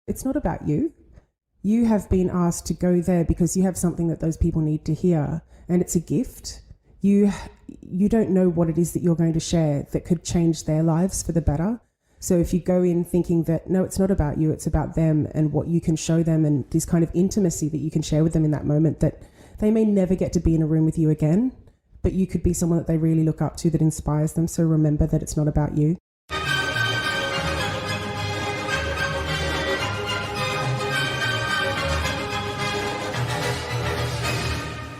it's not about you. You have been asked to go there because you have something that those people need to hear, and it's a gift. You don't know what it is that you're going to share that could change their lives for the better. So if you go in thinking that, no, it's not about you, it's about them and what you can show them and this kind of intimacy that you can share with them in that moment, that they may never get to be in a room with you again, but you could be someone that they really look up to that inspires them. So remember that it's not about you.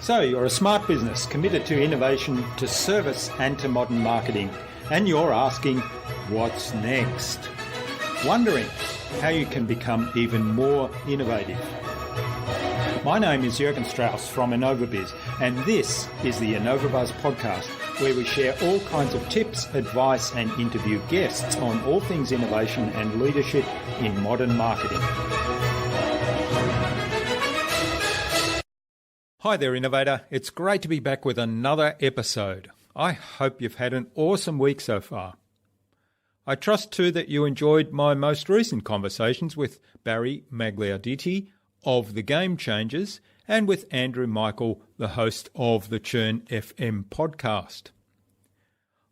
So you're a smart business committed to innovation, to service and to modern marketing. And you're asking, what's next? Wondering how you can become even more innovative. My name is Jürgen Strauss from InnovaBuzz, and this is the InnovaBuzz podcast, where we share all kinds of tips, advice and interview guests on all things innovation and leadership in modern marketing. Hi there, Innovator. It's great to be back with another episode. I hope you've had an awesome week so far. I trust too that you enjoyed my most recent conversations with Barry Magliarditi of The Game Changers and with Andrew Michael, the host of the Churn FM podcast.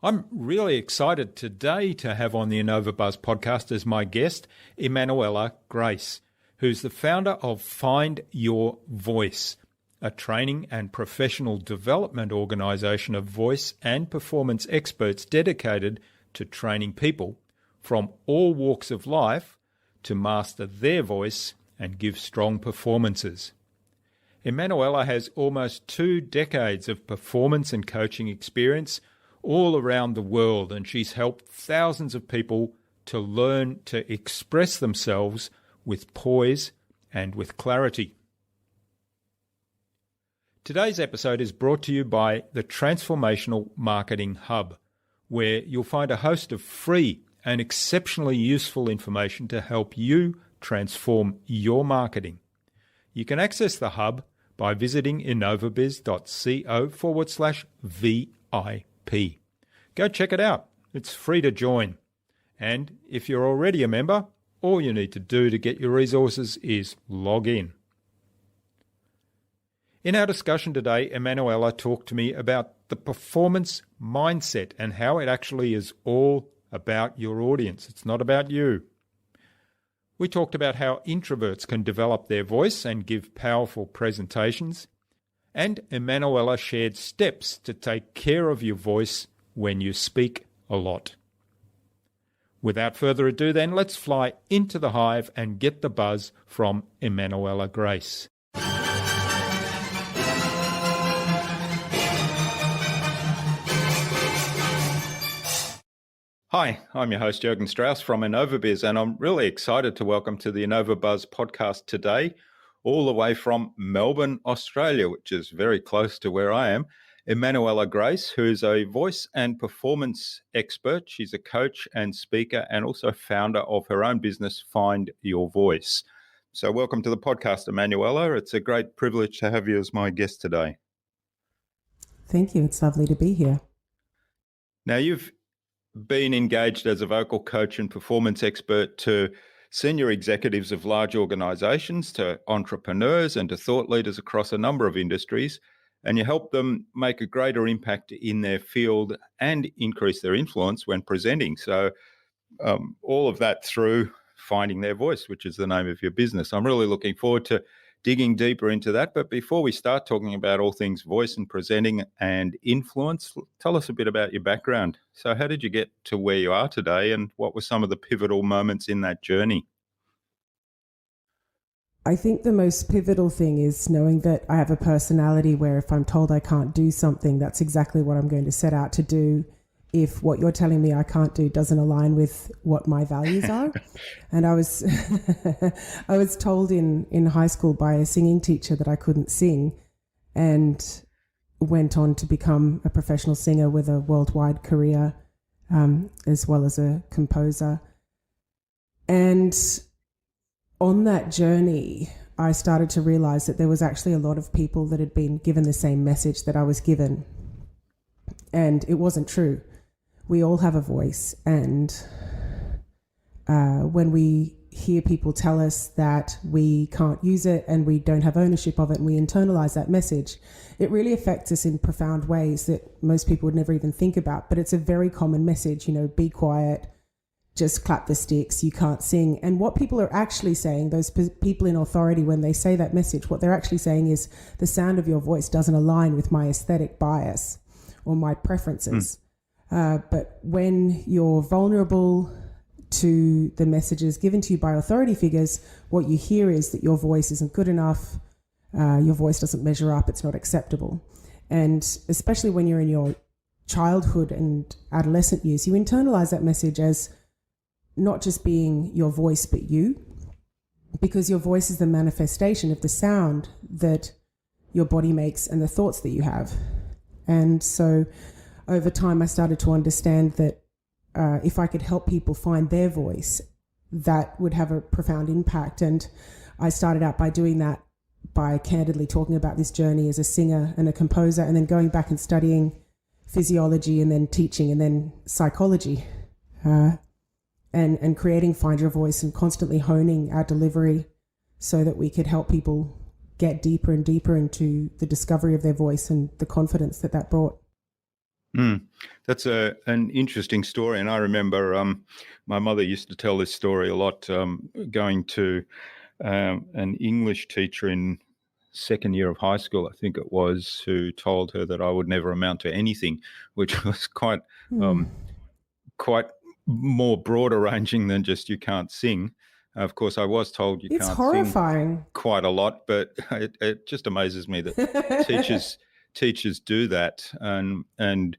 I'm really excited today to have on the InnovaBuzz podcast as my guest, Emmanuella Grace, who's the founder of Find Your Voice, a training and professional development organisation of voice and performance experts dedicated to training people from all walks of life to master their voice and give strong performances. Emmanuella has almost 2 decades of performance and coaching experience all around the world, and she's helped thousands of people to learn to express themselves with poise and with clarity. Today's episode is brought to you by the Transformational Marketing Hub, where you'll find a host of free and exceptionally useful information to help you transform your marketing. You can access the hub by visiting innovabiz.co/VIP. Go check it out. It's free to join. And if you're already a member, all you need to do to get your resources is log in. In our discussion today, Emmanuella talked to me about the performance mindset and how it actually is all about your audience. It's not about you. We talked about how introverts can develop their voice and give powerful presentations, and Emmanuella shared steps to take care of your voice when you speak a lot. Without further ado then, let's fly into the hive and get the buzz from Emmanuella Grace. Hi, I'm your host Jürgen Strauss from InnovaBuzz, and I'm really excited to welcome to the InnovaBuzz podcast today, all the way from Melbourne, Australia, which is very close to where I am, Emmanuella Grace, who's a voice and performance expert. She's a coach and speaker and also founder of her own business, Find Your Voice. So welcome to the podcast, Emmanuella. It's a great privilege to have you as my guest today. Thank you. It's lovely to be here. Now, you've been engaged as a vocal coach and performance expert to senior executives of large organizations, to entrepreneurs and to thought leaders across a number of industries, and you help them make a greater impact in their field and increase their influence when presenting. So all of that through Finding Their Voice, which is the name of your business. I'm really looking forward to digging deeper into that. But before we start talking about all things voice and presenting and influence, tell us a bit about your background. So how did you get to where you are today, and what were some of the pivotal moments in that journey? I think the most pivotal thing is knowing that I have a personality where if I'm told I can't do something, that's exactly what I'm going to set out to do if what you're telling me I can't do doesn't align with what my values are. And I was I was told in high school by a singing teacher that I couldn't sing, and went on to become a professional singer with a worldwide career, as well as a composer. And on that journey, I started to realize that there was actually a lot of people that had been given the same message that I was given. And it wasn't true. We all have a voice. And when we hear people tell us that we can't use it and we don't have ownership of it, and we internalize that message, it really affects us in profound ways that most people would never even think about. But it's a very common message, be quiet, just clap the sticks, you can't sing. And what people are actually saying, those people in authority, when they say that message, what they're actually saying is the sound of your voice doesn't align with my aesthetic bias or my preferences. But when you're vulnerable to the messages given to you by authority figures, what you hear is that your voice isn't good enough, your voice doesn't measure up, it's not acceptable. And especially when you're in your childhood and adolescent years, you internalize that message as not just being your voice, but you, because your voice is the manifestation of the sound that your body makes and the thoughts that you have. And so over time, I started to understand that if I could help people find their voice, that would have a profound impact. And I started out by doing that by candidly talking about this journey as a singer and a composer, and then going back and studying physiology and then teaching and then psychology, and creating Find Your Voice and constantly honing our delivery so that we could help people get deeper and deeper into the discovery of their voice and the confidence that that brought. That's an interesting story. And I remember my mother used to tell this story a lot, going to an English teacher in second year of high school, I think it was, who told her that I would never amount to anything, which was quite more broader ranging than just you can't sing. Of course, I was told you it's can't horrifying. sing quite a lot, but it just amazes me that teachers do that, and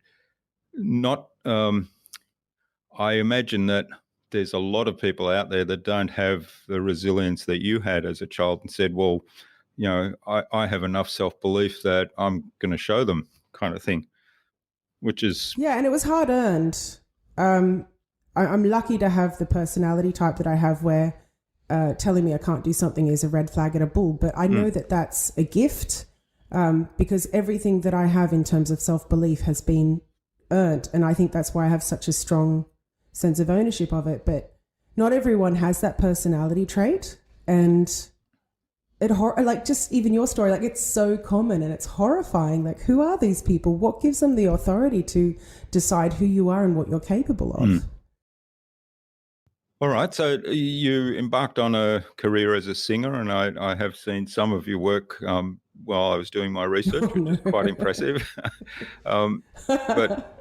not. I imagine that there's a lot of people out there that don't have the resilience that you had as a child, and said, "Well, I have enough self-belief that I'm going to show them," kind of thing, which is and it was hard earned. I'm lucky to have the personality type that I have, where telling me I can't do something is a red flag and a bull. But I know that that's a gift, because everything that I have in terms of self-belief has been earned. And I think that's why I have such a strong sense of ownership of it. But not everyone has that personality trait. And like just even your story, like it's so common and it's horrifying. Like, who are these people? What gives them the authority to decide who you are and what you're capable of? All right. So you embarked on a career as a singer, and I have seen some of your work while I was doing my research, which is quite impressive. But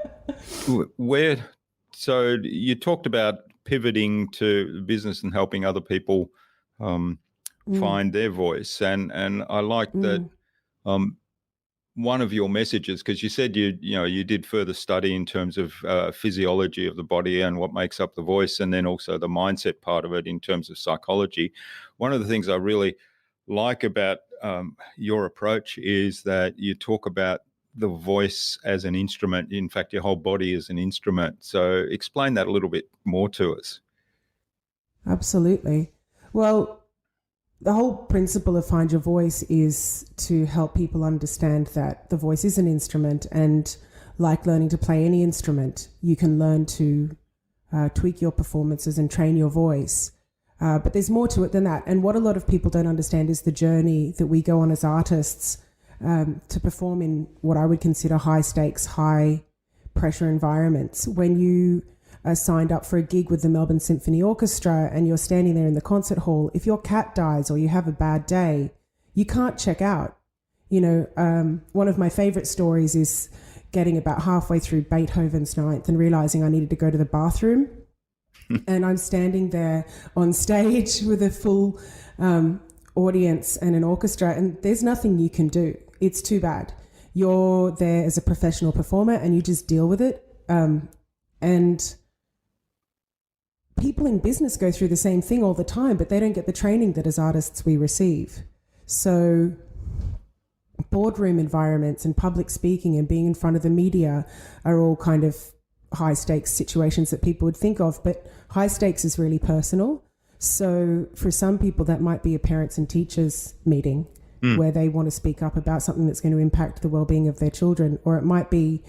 so you talked about pivoting to business and helping other people find their voice. And I like that one of your messages, because you said you did further study in terms of physiology of the body and what makes up the voice, and then also the mindset part of it in terms of psychology. One of the things I really like about your approach is that you talk about the voice as an instrument. In fact, your whole body is an instrument. So explain that a little bit more to us. Absolutely. Well, the whole principle of Find Your Voice is to help people understand that the voice is an instrument, and like learning to play any instrument, you can learn to tweak your performances and train your voice. But there's more to it than that. And what a lot of people don't understand is the journey that we go on as artists to perform in what I would consider high stakes, high pressure environments. When you are signed up for a gig with the Melbourne Symphony Orchestra and you're standing there in the concert hall, if your cat dies or you have a bad day, you can't check out. One of my favorite stories is getting about halfway through Beethoven's Ninth and realizing I needed to go to the bathroom. And I'm standing there on stage with a full audience and an orchestra, and there's nothing you can do. It's too bad. You're there as a professional performer and you just deal with it. And people in business go through the same thing all the time, but they don't get the training that as artists we receive. So boardroom environments and public speaking and being in front of the media are all kind of high stakes situations that people would think of, but high stakes is really personal. So for some people that might be a parents and teachers meeting where they want to speak up about something that's going to impact the well-being of their children, or it might be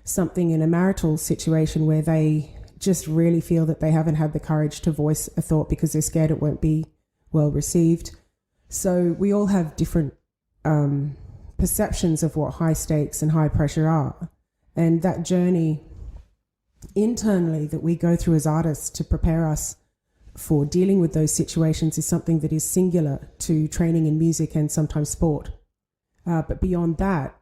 something in a marital situation where they just really feel that they haven't had the courage to voice a thought because they're scared it won't be well received. So we all have different perceptions of what high stakes and high pressure are. And that journey internally that we go through as artists to prepare us for dealing with those situations is something that is singular to training in music and sometimes sport. But beyond that,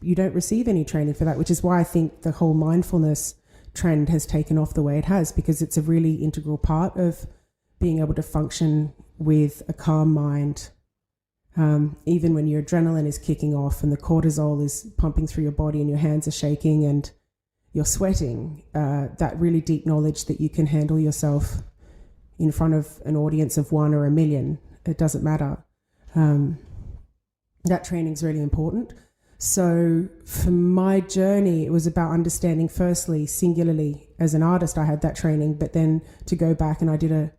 you don't receive any training for that, which is why I think the whole mindfulness trend has taken off the way it has, because it's a really integral part of being able to function with a calm mind. Even when your adrenaline is kicking off and the cortisol is pumping through your body and your hands are shaking and you're sweating, that really deep knowledge that you can handle yourself in front of an audience of 1 or 1 million, it doesn't matter. That training is really important. So for my journey, it was about understanding, firstly, singularly as an artist, I had that training, but then to go back and I did a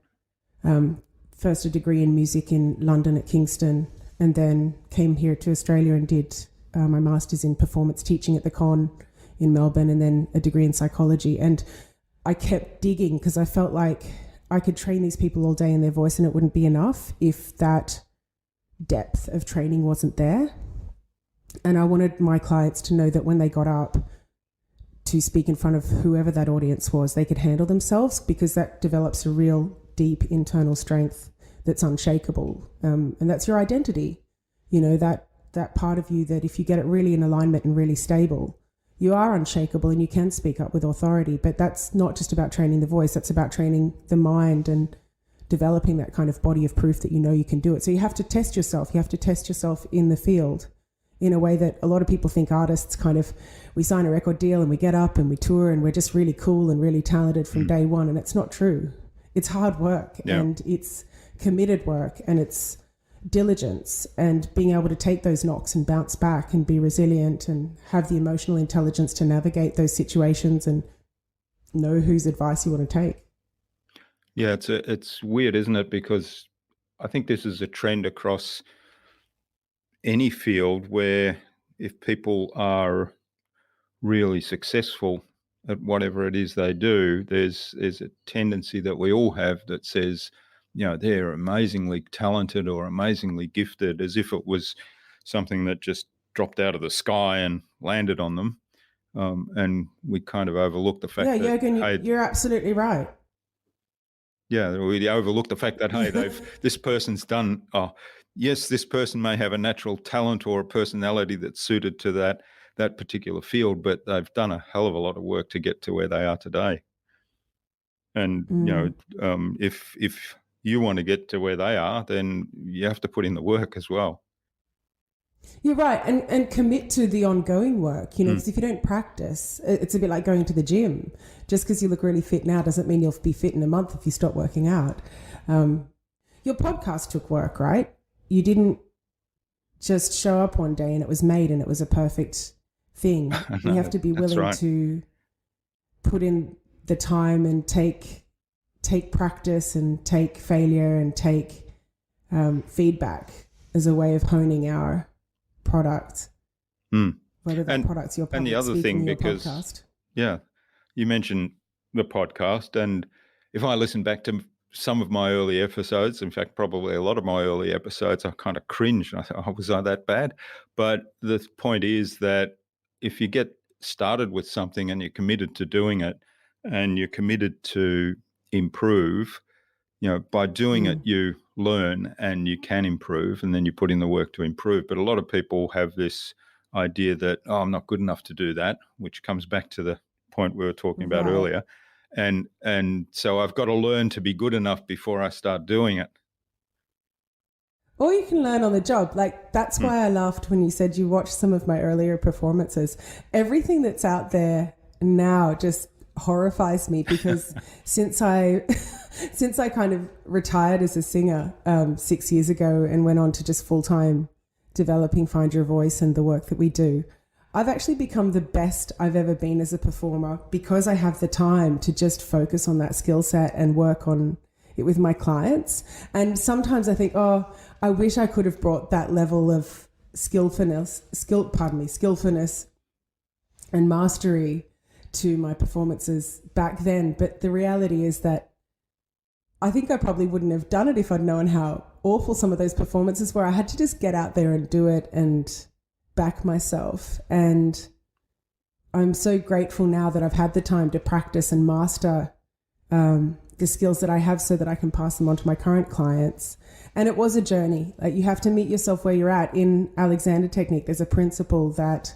degree in music in London at Kingston, and then came here to Australia and did my master's in performance teaching at the Con in Melbourne, and then a degree in psychology. And I kept digging because I felt like I could train these people all day in their voice and it wouldn't be enough if that depth of training wasn't there. And I wanted my clients to know that when they got up to speak in front of whoever that audience was, they could handle themselves, because that develops a real deep internal strength that's unshakable. And that's your identity. You know, that part of you that if you get it really in alignment and really stable, you are unshakable and you can speak up with authority. But that's not just about training the voice, that's about training the mind and developing that kind of body of proof that you know you can do it. So you have to test yourself. You have to test yourself in the field in a way that a lot of people think artists kind of, we sign a record deal and we get up and we tour and we're just really cool and really talented from day one. And it's not true. It's hard work and it's committed work and it's diligence and being able to take those knocks and bounce back and be resilient and have the emotional intelligence to navigate those situations and know whose advice you want to take. Yeah, it's weird, isn't it? Because I think this is a trend across any field where if people are really successful at whatever it is they do, there's a tendency that we all have that says, you know, they're amazingly talented or amazingly gifted, as if it was something that just dropped out of the sky and landed on them. And we kind of overlook the fact that... Yeah, Jürgen, you're absolutely right. Yeah, we overlook the fact that, hey, this person's done... yes, this person may have a natural talent or a personality that's suited to that particular field, but they've done a hell of a lot of work to get to where they are today. And, you know, if you want to get to where they are, then you have to put in the work as well. You're right. And commit to the ongoing work, you know, because if you don't practice, it's a bit like going to the gym. Just because you look really fit now doesn't mean you'll be fit in a month if you stop working out. Your podcast took work, right? You didn't just show up one day and it was made and it was a perfect thing. You have to be willing to put in the time and take practice and take failure and take feedback as a way of honing our product. Whether that product's your public and the other thing, because podcast. Yeah, you mentioned the podcast, and if I listen back to some of my early episodes, in fact, probably a lot of my early episodes, I kind of cringe. I thought, was I that bad? But the point is that if you get started with something and you're committed to doing it and you're committed to improve, you know, by doing it, you learn and you can improve, and then you put in the work to improve. But a lot of people have this idea that, oh, I'm not good enough to do that, which comes back to the point we were talking about earlier. And so I've got to learn to be good enough before I start doing it. Or you can learn on the job. Like, that's why I laughed when you said you watched some of my earlier performances. Everything that's out there now just horrifies me, because since I kind of retired as a singer 6 years ago and went on to just full-time developing Find Your Voice and the work that we do, I've actually become the best I've ever been as a performer, because I have the time to just focus on that skill set and work on it with my clients. And sometimes I think, oh, I wish I could have brought that level of skillfulness and mastery to my performances back then. But the reality is that I think I probably wouldn't have done it if I'd known how awful some of those performances were. I had to just get out there and do it and back myself. And I'm so grateful now that I've had the time to practice and master the skills that I have so that I can pass them on to my current clients. And it was a journey. Like, you have to meet yourself where you're at. In Alexander Technique, there's a principle that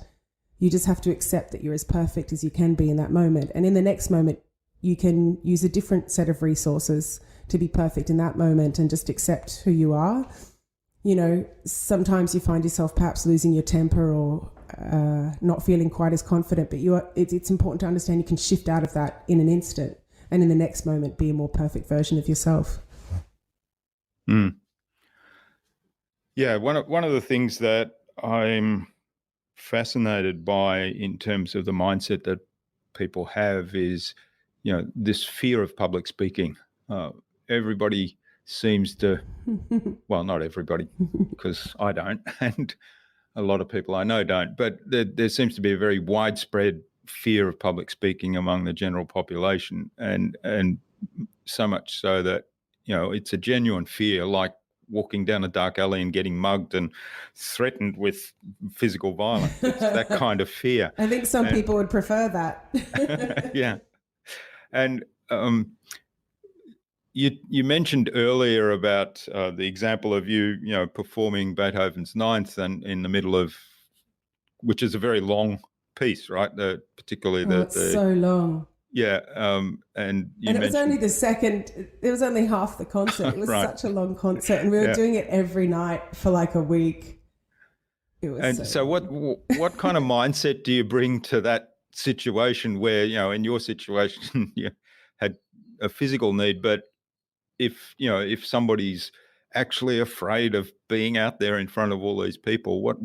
you just have to accept that you're as perfect as you can be in that moment. And in the next moment, you can use a different set of resources to be perfect in that moment and just accept who you are. You know, sometimes you find yourself perhaps losing your temper or not feeling quite as confident, but it's important to understand you can shift out of that in an instant and in the next moment be a more perfect version of yourself. Yeah, one of the things that I'm fascinated by in terms of the mindset that people have is, you know, this fear of public speaking. Everybody seems to, well, not everybody, because I don't, and a lot of people I know don't, but there seems to be a very widespread fear of public speaking among the general population, and so much so that, you know, it's a genuine fear, like walking down a dark alley and getting mugged and threatened with physical violence. It's that kind of fear. I think some people would prefer that. Yeah. And you mentioned earlier about the example of you know, performing Beethoven's Ninth and in the middle of, which is a very long piece, right? It's so long. Yeah, and it was only the second. It was only half the concert. It was right. Such a long concert, and we were doing it every night for like a week. It was. And so what kind of mindset do you bring to that situation where, you know, in your situation you had a physical need, but if somebody's actually afraid of being out there in front of all these people, what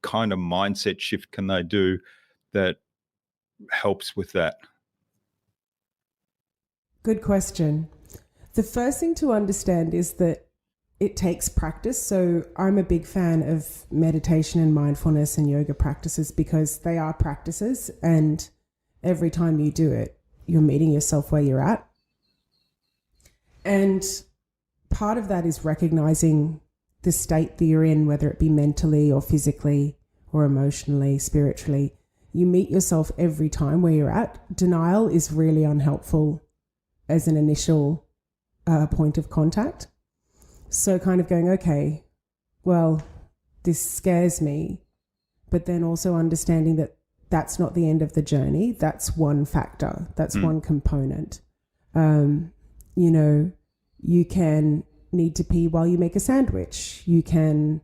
kind of mindset shift can they do that helps with that? Good question. The first thing to understand is that it takes practice. So I'm a big fan of meditation and mindfulness and yoga practices because they are practices, and every time you do it, you're meeting yourself where you're at. And part of that is recognizing the state that you're in, whether it be mentally or physically or emotionally, spiritually. You meet yourself every time where you're at. Denial is really unhelpful as an initial point of contact. So kind of going, okay, well, this scares me, but then also understanding that that's not the end of the journey. That's one factor. That's one component. You know, you can need to pee while you make a sandwich. You can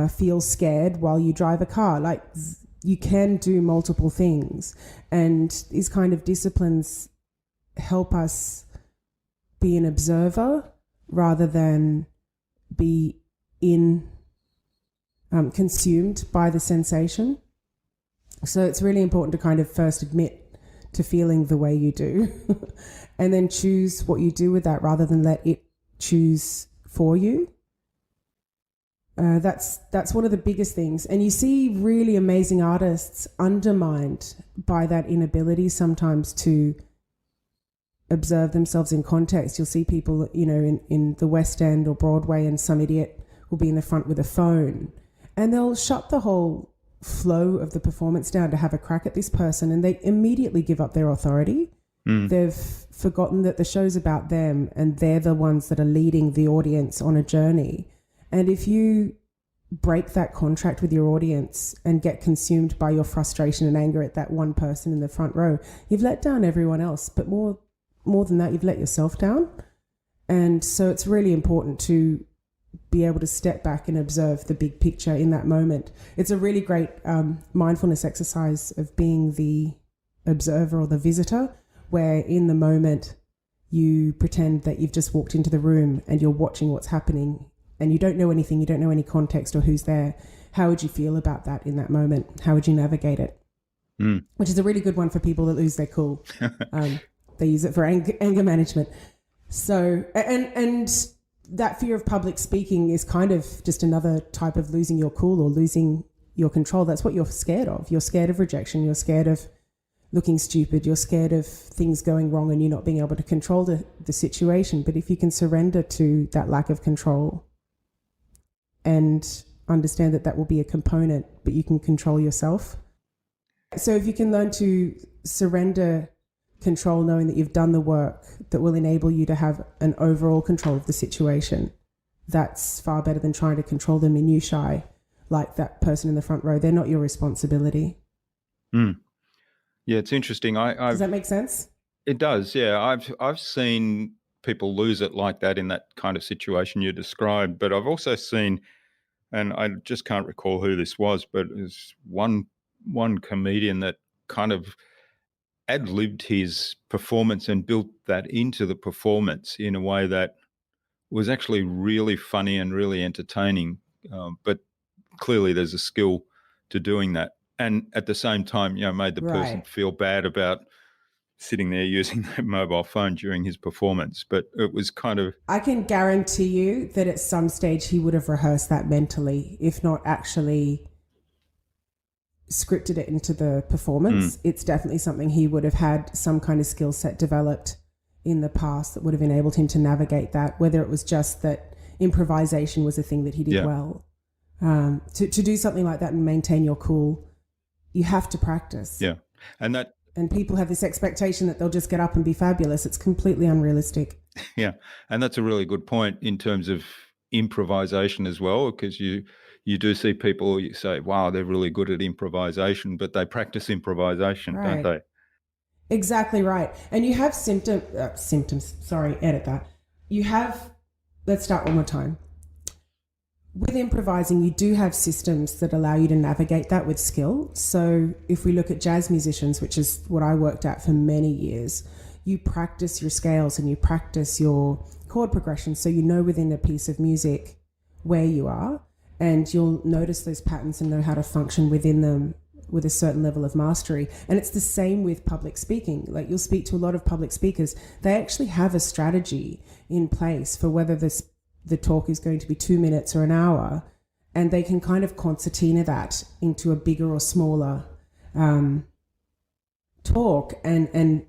feel scared while you drive a car. Like, you can do multiple things, and these kind of disciplines help us be an observer rather than be consumed by the sensation. So it's really important to kind of first admit to feeling the way you do and then choose what you do with that rather than let it choose for you. That's one of the biggest things. And you see really amazing artists undermined by that inability sometimes to observe themselves in context. You'll see people, you know, in the West End or Broadway, and some idiot will be in the front with a phone and they'll shut the whole flow of the performance down to have a crack at this person, and they immediately give up their authority. They've forgotten that the show's about them and they're the ones that are leading the audience on a journey. And if you break that contract with your audience and get consumed by your frustration and anger at that one person in the front row, you've let down everyone else. But more than that, you've let yourself down. And so it's really important to be able to step back and observe the big picture in that moment. It's a really great mindfulness exercise of being the observer or the visitor, where in the moment you pretend that you've just walked into the room and you're watching what's happening and you don't know anything, you don't know any context or who's there. How would you feel about that in that moment? How would you navigate it? Which is a really good one for people that lose their cool. They use it for anger management. So, and that fear of public speaking is kind of just another type of losing your cool or losing your control. That's what you're scared of. You're scared of rejection. You're scared of looking stupid, you're scared of things going wrong and you not being able to control the situation. But if you can surrender to that lack of control and understand that that will be a component, but you can control yourself. So if you can learn to surrender control, knowing that you've done the work that will enable you to have an overall control of the situation, that's far better than trying to control the minutiae like that person in the front row. They're not your responsibility. Yeah, it's interesting. Does that make sense? It does, yeah. I've seen people lose it like that in that kind of situation you described, but I've also seen, and I just can't recall who this was, but it was one comedian that kind of ad-libbed his performance and built that into the performance in a way that was actually really funny and really entertaining. But clearly there's a skill to doing that. And at the same time, made the person feel bad about sitting there using their mobile phone during his performance. But it was kind of... I can guarantee you that at some stage he would have rehearsed that mentally, if not actually scripted it into the performance. It's definitely something he would have had some kind of skill set developed in the past that would have enabled him to navigate that, whether it was just that improvisation was a thing that he did well. To do something like that and maintain your cool, you have to practice. Yeah. And people have this expectation that they'll just get up and be fabulous. It's completely unrealistic. Yeah. And that's a really good point in terms of improvisation as well, because you do see people, you say, wow, they're really good at improvisation, but they practice improvisation, don't they? Exactly right. And you have symptoms. Sorry, edit that. Let's start one more time. With improvising, you do have systems that allow you to navigate that with skill. So if we look at jazz musicians, which is what I worked at for many years, you practice your scales and you practice your chord progressions. So you know within a piece of music where you are, and you'll notice those patterns and know how to function within them with a certain level of mastery. And it's the same with public speaking. Like, you'll speak to a lot of public speakers. They actually have a strategy in place for whether the talk is going to be 2 minutes or an hour, and they can kind of concertina that into a bigger or smaller talk and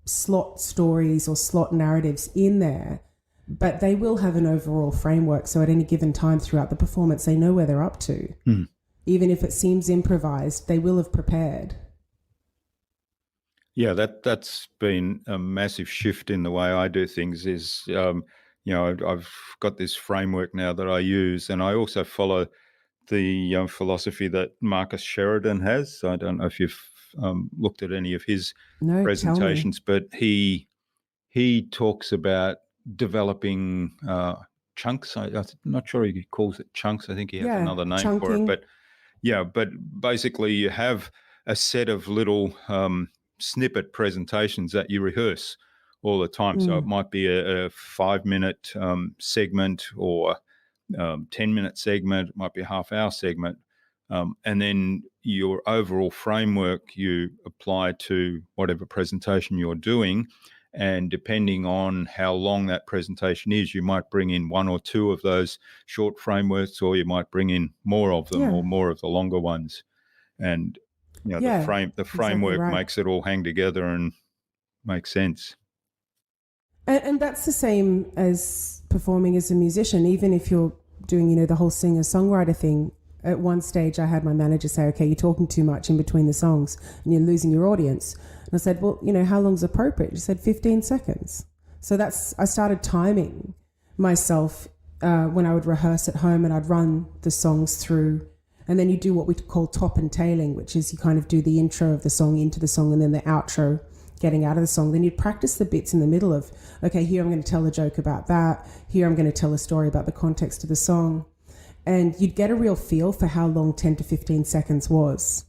slot stories or slot narratives in there, but they will have an overall framework. So at any given time throughout the performance, they know where they're up to. Even if it seems improvised, they will have prepared. Yeah, that's been a massive shift in the way I do things is, I've got this framework now that I use, and I also follow the philosophy that Marcus Sheridan has. I don't know if you've looked at any of his presentations, but he talks about developing chunks. I'm not sure he calls it chunks. I think he has another name chunking for it. But basically you have a set of little snippet presentations that you rehearse all the time. So it might be a 5-minute segment or 10-minute segment. It might be a half-hour segment. And then your overall framework you apply to whatever presentation you're doing. And depending on how long that presentation is, you might bring in one or two of those short frameworks, or you might bring in more of them or more of the longer ones. And the framework makes it all hang together and make sense. And that's the same as performing as a musician. Even if you're doing, the whole singer-songwriter thing, at one stage I had my manager say, okay, you're talking too much in between the songs and you're losing your audience. And I said, well, how long's appropriate? She said 15 seconds. So I started timing myself when I would rehearse at home, and I'd run the songs through. And then you do what we call top and tailing, which is you kind of do the intro of the song into the song and then the outro getting out of the song. Then you'd practice the bits in the middle of, okay, here I'm going to tell a joke about that. Here I'm going to tell a story about the context of the song. And you'd get a real feel for how long 10 to 15 seconds was.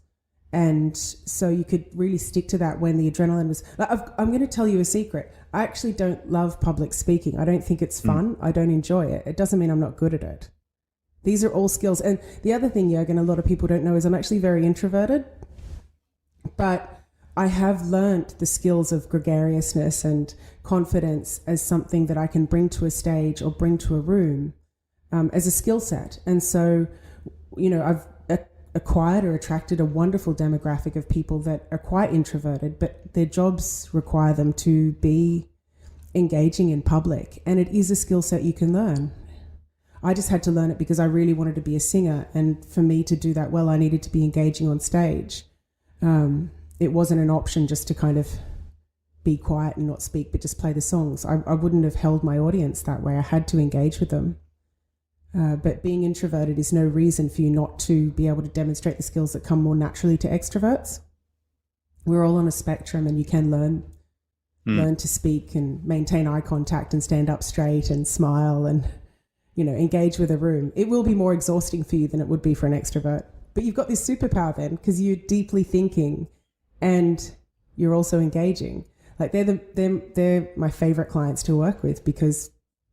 And so you could really stick to that when the adrenaline was... I'm going to tell you a secret. I actually don't love public speaking. I don't think it's fun. I don't enjoy it. It doesn't mean I'm not good at it. These are all skills. And the other thing, Jürgen, a lot of people don't know is I'm actually very introverted. But I have learnt the skills of gregariousness and confidence as something that I can bring to a stage or bring to a room as a skill set. And so, acquired or attracted a wonderful demographic of people that are quite introverted, but their jobs require them to be engaging in public. And it is a skill set you can learn. I just had to learn it because I really wanted to be a singer. And for me to do that well, I needed to be engaging on stage. It wasn't an option just to kind of be quiet and not speak, but just play the songs. I wouldn't have held my audience that way. I had to engage with them. But being introverted is no reason for you not to be able to demonstrate the skills that come more naturally to extroverts. We're all on a spectrum, and you can learn to speak and maintain eye contact and stand up straight and smile and, engage with a room. It will be more exhausting for you than it would be for an extrovert. But you've got this superpower then, because you're deeply thinking and you're also engaging. Like they're my favorite clients to work with, because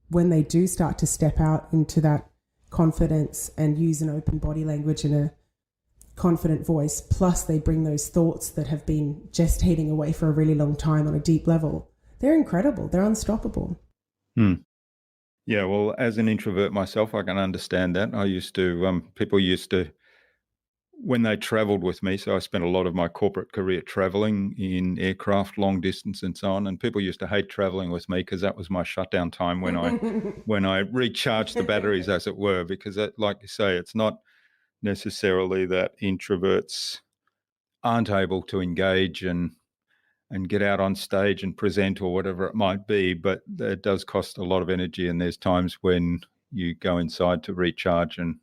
when they do start to step out into that confidence and use an open body language and a confident voice, plus they bring those thoughts that have been gestating away for a really long time on a deep level, they're incredible. They're unstoppable. Yeah, well, as an introvert myself, I can understand that. I used to, people used to, when they traveled with me, so I spent a lot of my corporate career traveling in aircraft, long distance and so on, and people used to hate traveling with me because that was my shutdown time when I recharged the batteries, as it were, because that, like you say, it's not necessarily that introverts aren't able to engage and get out on stage and present or whatever it might be, but it does cost a lot of energy, and there's times when you go inside to recharge and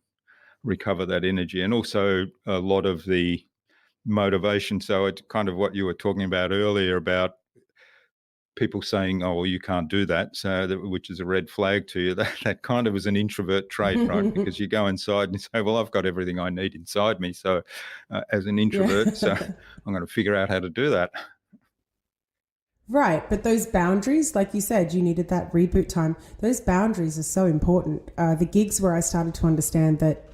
recover that energy, and also a lot of the motivation. So it's kind of what you were talking about earlier about people saying, oh, well, you can't do that, which is a red flag to you. That kind of is an introvert trait, right? Because you go inside and you say, well, I've got everything I need inside me. So as an introvert, so I'm going to figure out how to do that. Right. But those boundaries, like you said, you needed that reboot time. Those boundaries are so important. The gigs where I started to understand that,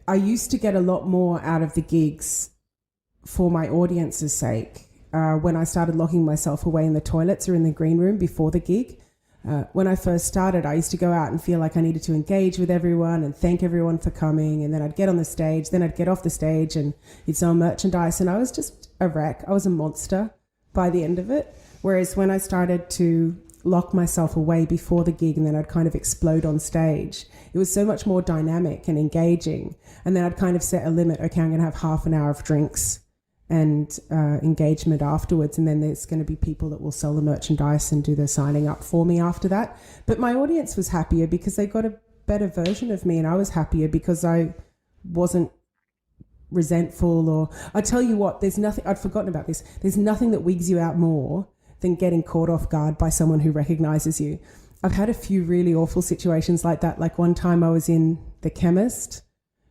I used to get a lot more out of the gigs for my audience's sake when I started locking myself away in the toilets or in the green room before the gig. When I first started, I used to go out and feel like I needed to engage with everyone and thank everyone for coming. And then I'd get on the stage, then I'd get off the stage and you'd sell merchandise. And I was just a wreck. I was a monster by the end of it. Whereas when I started to lock myself away before the gig and then I'd kind of explode on stage, it was so much more dynamic and engaging. And then I'd kind of set a limit. Okay, I'm going to have half an hour of drinks and engagement afterwards, and then there's going to be people that will sell the merchandise and do the signing up for me after that. But my audience was happier because they got a better version of me, and I was happier because I wasn't resentful. Or I tell you what, there's nothing, I'd forgotten about this, there's nothing that wigs you out more than getting caught off guard by someone who recognizes you. I've had a few really awful situations like that. Like one time I was in the chemist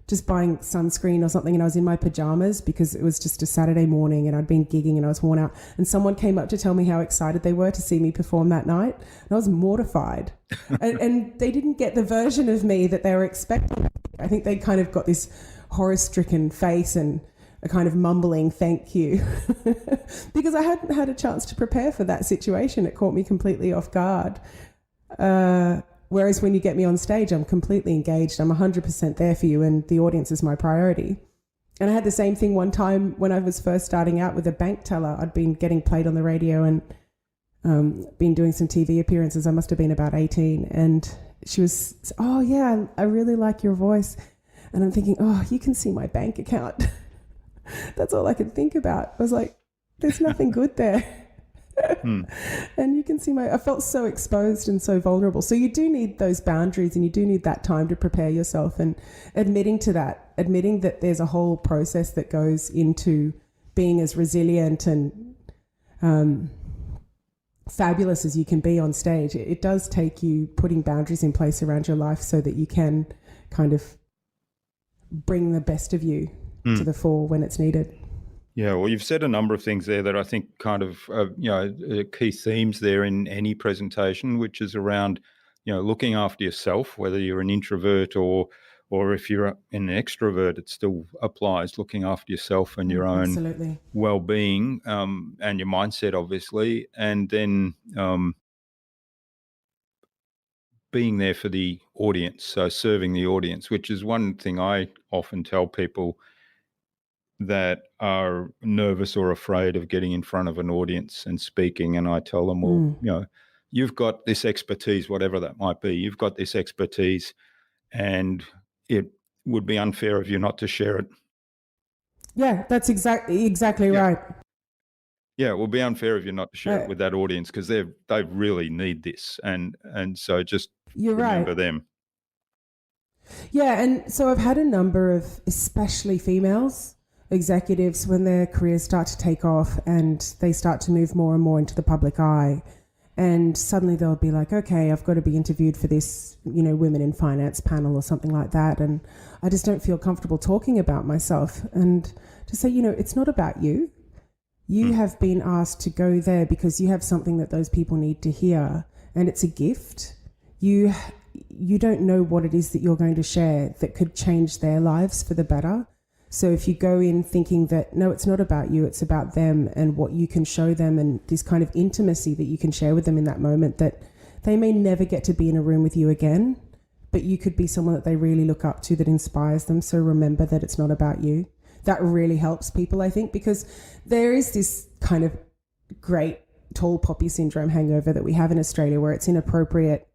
just buying sunscreen or something, and I was in my pajamas because it was just a Saturday morning and I'd been gigging and I was worn out, and someone came up to tell me how excited they were to see me perform that night, and I was mortified. and they didn't get the version of me that they were expecting. I think they kind of got this horror-stricken face and a kind of mumbling thank you because I hadn't had a chance to prepare for that situation. It caught me completely off guard. Whereas when you get me on stage, I'm completely engaged. I'm 100% there for you, and the audience is my priority. And I had the same thing one time when I was first starting out with a bank teller. I'd been getting played on the radio and been doing some TV appearances. I must have been about 18. And she was, oh, yeah, I really like your voice. And I'm thinking, oh, you can see my bank account. That's all I could think about. I was like, there's nothing good there. And you can see I felt so exposed and so vulnerable. So you do need those boundaries, and you do need that time to prepare yourself, and admitting that there's a whole process that goes into being as resilient and fabulous as you can be on stage. It does take you putting boundaries in place around your life so that you can kind of bring the best of you to the fore when it's needed. Yeah, well, you've said a number of things there that I think kind of, key themes there in any presentation, which is around, looking after yourself, whether you're an introvert or if you're an extrovert, it still applies, looking after yourself and your own well-being and your mindset, obviously, and then being there for the audience, so serving the audience, which is one thing I often tell people that are nervous or afraid of getting in front of an audience and speaking. And I tell them, well, you've got this expertise, whatever that might be. You've got this expertise, and it would be unfair of you not to share it. Yeah, that's exactly right. Yeah, it will be unfair of you not to share it with that audience, because they really need this, and so just remember them. Yeah, and so I've had a number of, especially females executives, when their careers start to take off and they start to move more and more into the public eye, and suddenly they'll be like, okay, I've got to be interviewed for this, women in finance panel or something like that, and I just don't feel comfortable talking about myself. And to say, it's not about you. You have been asked to go there because you have something that those people need to hear, and it's a gift. You don't know what it is that you're going to share that could change their lives for the better. So if you go in thinking that, no, it's not about you, it's about them and what you can show them, and this kind of intimacy that you can share with them in that moment, that they may never get to be in a room with you again, but you could be someone that they really look up to, that inspires them. So remember that it's not about you. That really helps people, I think, because there is this kind of great tall poppy syndrome hangover that we have in Australia, where it's inappropriate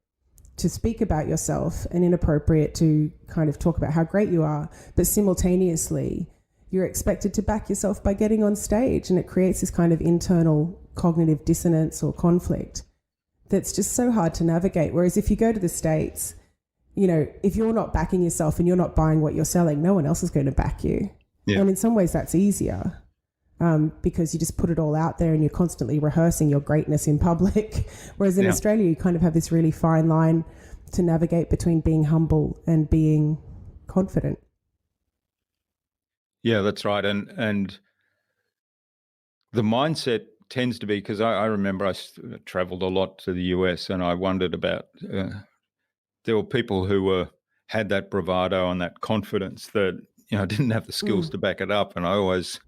to speak about yourself and inappropriate to kind of talk about how great you are, but simultaneously you're expected to back yourself by getting on stage, and it creates this kind of internal cognitive dissonance or conflict that's just so hard to navigate. Whereas if you go to the States, if you're not backing yourself and you're not buying what you're selling, no one else is going to back you. Yeah. And in some ways that's easier. Because you just put it all out there and you're constantly rehearsing your greatness in public. Whereas in Australia, you kind of have this really fine line to navigate between being humble and being confident. Yeah, that's right. And the mindset tends to be, because I remember I traveled a lot to the US, and I wondered about, there were people who had that bravado and that confidence that, didn't have the skills to back it up. And I always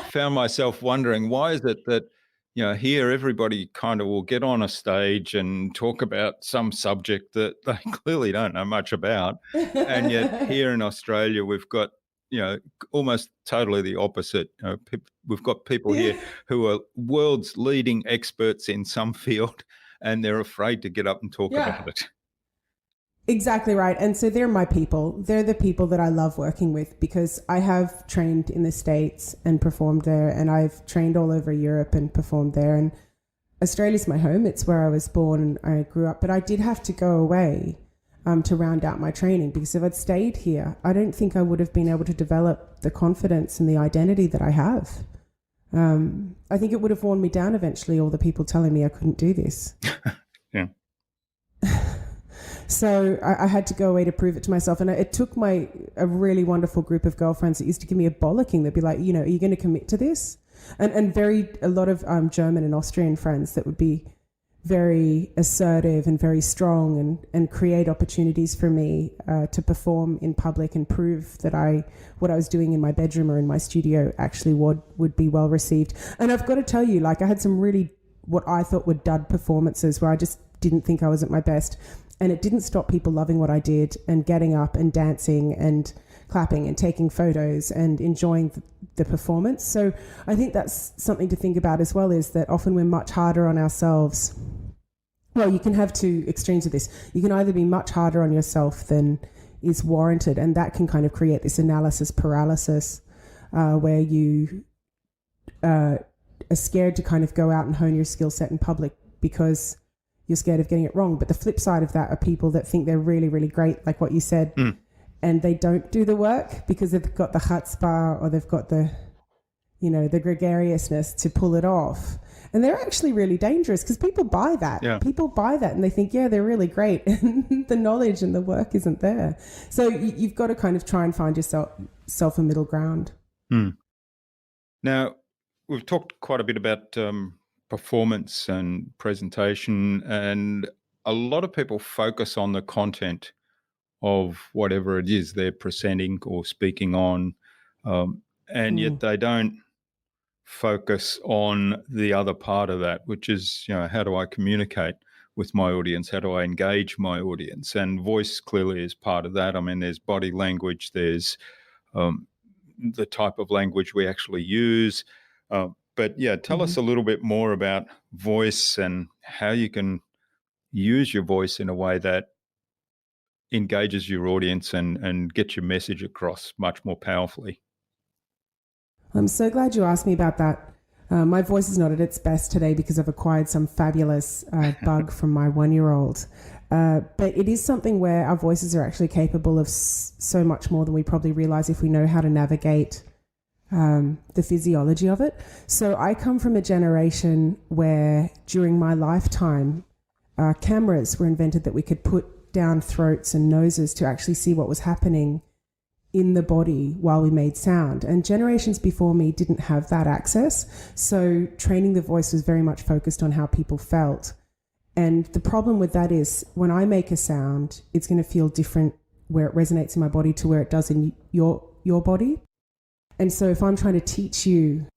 found myself wondering, why is it that, here everybody kind of will get on a stage and talk about some subject that they clearly don't know much about. And yet here in Australia, we've got, almost totally the opposite. We've got people here who are world's leading experts in some field, and they're afraid to get up and talk about it. Exactly right. And so they're my people. They're the people that I love working with, because I have trained in the States and performed there, and I've trained all over Europe and performed there. And Australia's my home. It's where I was born and I grew up. But I did have to go away to round out my training, because if I'd stayed here, I don't think I would have been able to develop the confidence and the identity that I have. I think it would have worn me down eventually, all the people telling me I couldn't do this. Yeah. So I had to go away to prove it to myself. And it took a really wonderful group of girlfriends that used to give me a bollocking. They'd be like, are you going to commit to this? And a lot of German and Austrian friends that would be very assertive and very strong and create opportunities for me to perform in public and prove that what I was doing in my bedroom or in my studio actually would be well received. And I've got to tell you, I had some really, what I thought were dud performances where I just didn't think I was at my best. And it didn't stop people loving what I did and getting up and dancing and clapping and taking photos and enjoying the performance. So I think that's something to think about as well, is that often we're much harder on ourselves. Well, you can have two extremes of this. You can either be much harder on yourself than is warranted, and that can kind of create this analysis paralysis where you are scared to kind of go out and hone your skill set in public because you're scared of getting it wrong. But the flip side of that are people that think they're really, really great, like what you said, and they don't do the work because they've got the chutzpah or they've got the gregariousness to pull it off. And they're actually really dangerous because people buy that. Yeah. People buy that and they think, yeah, they're really great. And the knowledge and the work isn't there. So you've got to kind of try and find yourself a middle ground. Now, we've talked quite a bit about performance and presentation, and a lot of people focus on the content of whatever it is they're presenting or speaking on, and yet they don't focus on the other part of that, which is, how do I communicate with my audience? How do I engage my audience? And voice clearly is part of that. I mean, there's body language, there's the type of language we actually use. But yeah, tell us a little bit more about voice and how you can use your voice in a way that engages your audience and gets your message across much more powerfully. I'm so glad you asked me about that. My voice is not at its best today because I've acquired some fabulous bug from my 1-year-old. But it is something where our voices are actually capable of so much more than we probably realize if we know how to navigate the physiology of it. So I come from a generation where during my lifetime, cameras were invented that we could put down throats and noses to actually see what was happening in the body while we made sound. And generations before me didn't have that access. So training the voice was very much focused on how people felt. And the problem with that is when I make a sound, it's going to feel different where it resonates in my body to where it does in your body. And so if I'm trying to teach you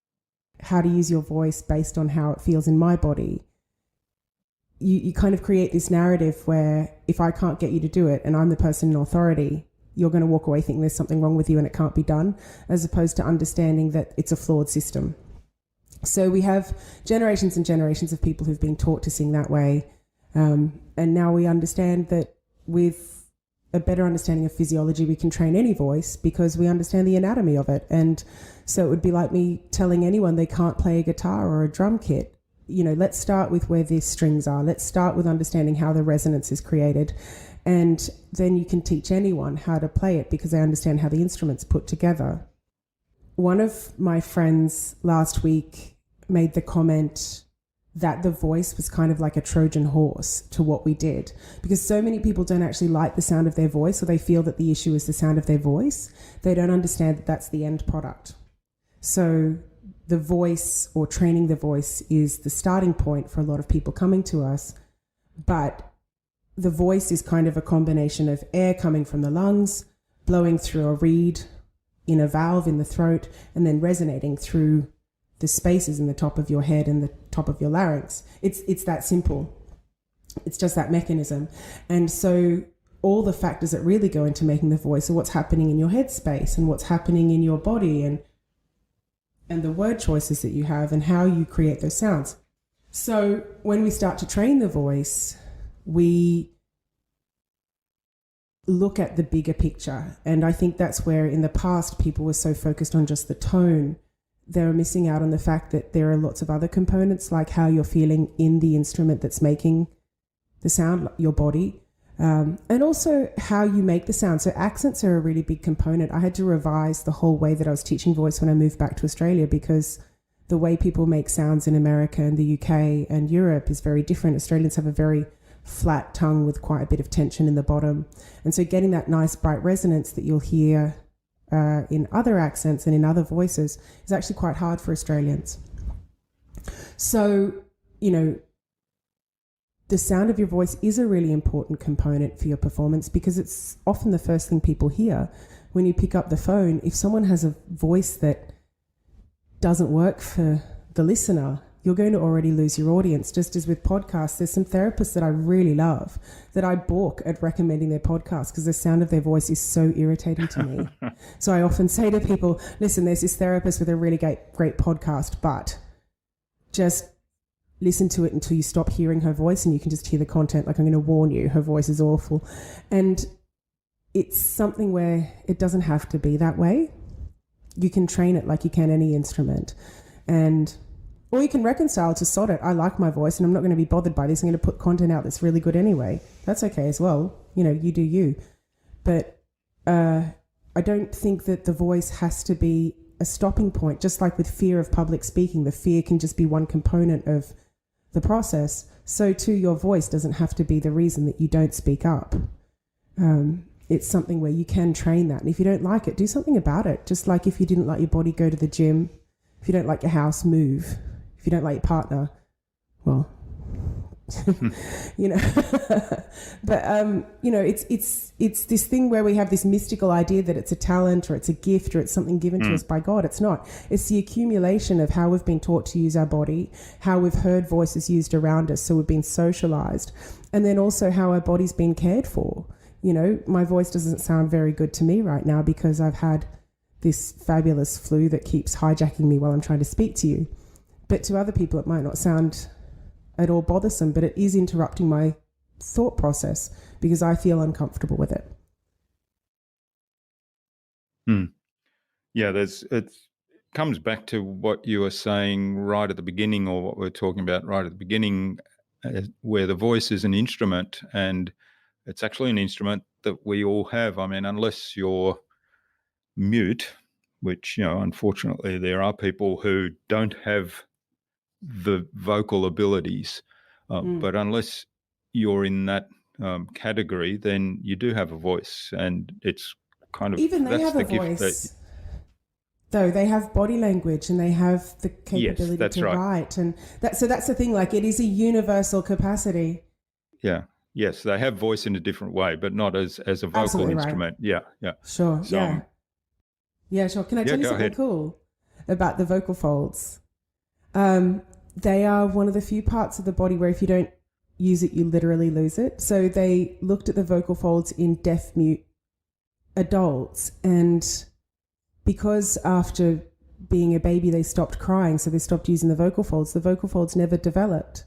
how to use your voice based on how it feels in my body, you kind of create this narrative where if I can't get you to do it and I'm the person in authority, you're going to walk away thinking there's something wrong with you and it can't be done, as opposed to understanding that it's a flawed system. So we have generations and generations of people who've been taught to sing that way. And now we understand that with a better understanding of physiology, we can train any voice because we understand the anatomy of it. And so it would be like me telling anyone they can't play a guitar or a drum kit. Let's start with where the strings are. Let's start with understanding how the resonance is created. And then you can teach anyone how to play it because they understand how the instrument's put together. One of my friends last week made the comment that the voice was kind of like a Trojan horse to what we did, because so many people don't actually like the sound of their voice, or they feel that the issue is the sound of their voice. They don't understand that that's the end product. So the voice, or training the voice, is the starting point for a lot of people coming to us. But the voice is kind of a combination of air coming from the lungs, blowing through a reed in a valve in the throat, and then resonating through the spaces in the top of your head and the top of your larynx. It's that simple. It's just that mechanism. And so all the factors that really go into making the voice are what's happening in your head space and what's happening in your body and the word choices that you have and how you create those sounds. So when we start to train the voice, we look at the bigger picture. And I think that's where in the past people were so focused on just the tone. They were missing out on the fact that there are lots of other components, like how you're feeling in the instrument that's making the sound, your body, and also how you make the sound. So accents are a really big component. I had to revise the whole way that I was teaching voice when I moved back to Australia, because the way people make sounds in America and the UK and Europe is very different. Australians have a very flat tongue with quite a bit of tension in the bottom. And so getting that nice bright resonance that you'll hear in other accents and in other voices is actually quite hard for Australians. So, the sound of your voice is a really important component for your performance, because it's often the first thing people hear when you pick up the phone. If someone has a voice that doesn't work for the listener, you're going to already lose your audience. Just as with podcasts, there's some therapists that I really love that I balk at recommending their podcast because the sound of their voice is so irritating to me. So I often say to people, listen, there's this therapist with a really great podcast, but just listen to it until you stop hearing her voice and you can just hear the content. Like, I'm going to warn you, her voice is awful. And it's something where it doesn't have to be that way. You can train it like you can any instrument. Or you can reconcile to sod it. I like my voice and I'm not going to be bothered by this. I'm going to put content out that's really good anyway. That's okay as well. You do you. But I don't think that the voice has to be a stopping point. Just like with fear of public speaking, the fear can just be one component of the process. So too, your voice doesn't have to be the reason that you don't speak up. It's something where you can train that. And if you don't like it, do something about it. Just like if you didn't like your body, go to the gym. If you don't like your house, move. If you don't like your partner, well, you know. But you know, it's this thing where we have this mystical idea that it's a talent or it's a gift or it's something given to us by God. It's not. It's the accumulation of how we've been taught to use our body, how we've heard voices used around us, so we've been socialized, and then also how our body's been cared for. You know, my voice doesn't sound very good to me right now because I've had this fabulous flu that keeps hijacking me while I'm trying to speak to you. But to other people, it might not sound at all bothersome, but it is interrupting my thought process because I feel uncomfortable with it. Yeah, it comes back to what you were saying right at the beginning, or what we're talking about right at the beginning, where the voice is an instrument, and it's actually an instrument that we all have. I mean, unless you're mute, which, you know, unfortunately there are people who don't have the vocal abilities, but unless you're in that category, then you do have a voice, and it's kind of, even they that's have the a gift voice, that, though they have body language and they have the capability that's to right. write, and that's the thing. Like, it is a universal capacity. Yeah. Yes, they have voice in a different way, but not as a vocal Absolutely right. instrument. Yeah. Sure. So, yeah, sure. Can I tell you go something ahead. cool about the vocal folds? They are one of the few parts of the body where if you don't use it, you literally lose it. So they looked at the vocal folds in deaf mute adults, and because after being a baby they stopped crying, so they stopped using the vocal folds never developed.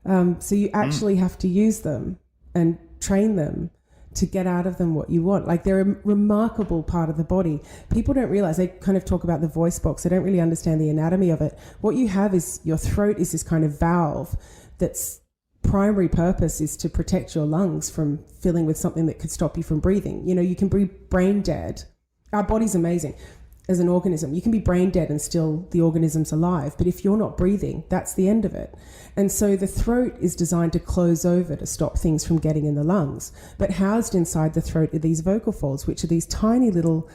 So you actually have to use them and train them to get out of them what you want. Like, they're a remarkable part of the body. People don't realize, they kind of talk about the voice box, they don't really understand the anatomy of it. What you have is your throat is this kind of valve that's primary purpose is to protect your lungs from filling with something that could stop you from breathing. You know, you can be brain dead. Our body's amazing as an organism. You can be brain dead and still the organism's alive. But if you're not breathing, that's the end of it. And so the throat is designed to close over to stop things from getting in the lungs. But housed inside the throat are these vocal folds, which are these tiny little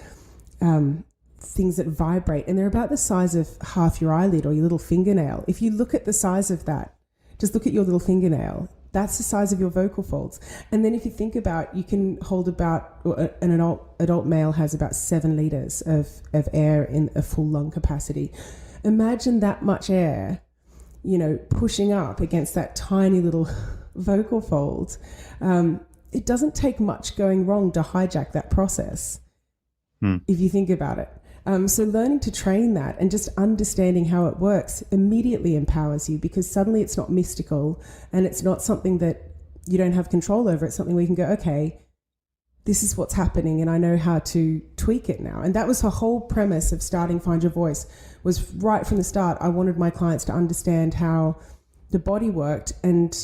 things that vibrate. And they're about the size of half your eyelid or your little fingernail. If you look at the size of that, just look at your little fingernail. That's the size of your vocal folds. And then if you think about, you can hold about, an adult male has about 7 liters of air in a full lung capacity. Imagine that much air, you know, pushing up against that tiny little vocal fold. It doesn't take much going wrong to hijack that process, if you think about it. So learning to train that and just understanding how it works immediately empowers you, because suddenly it's not mystical and it's not something that you don't have control over. It's something where you can go, okay, this is what's happening and I know how to tweak it now. And that was the whole premise of starting Find Your Voice, was right from the start. I wanted my clients to understand how the body worked. And,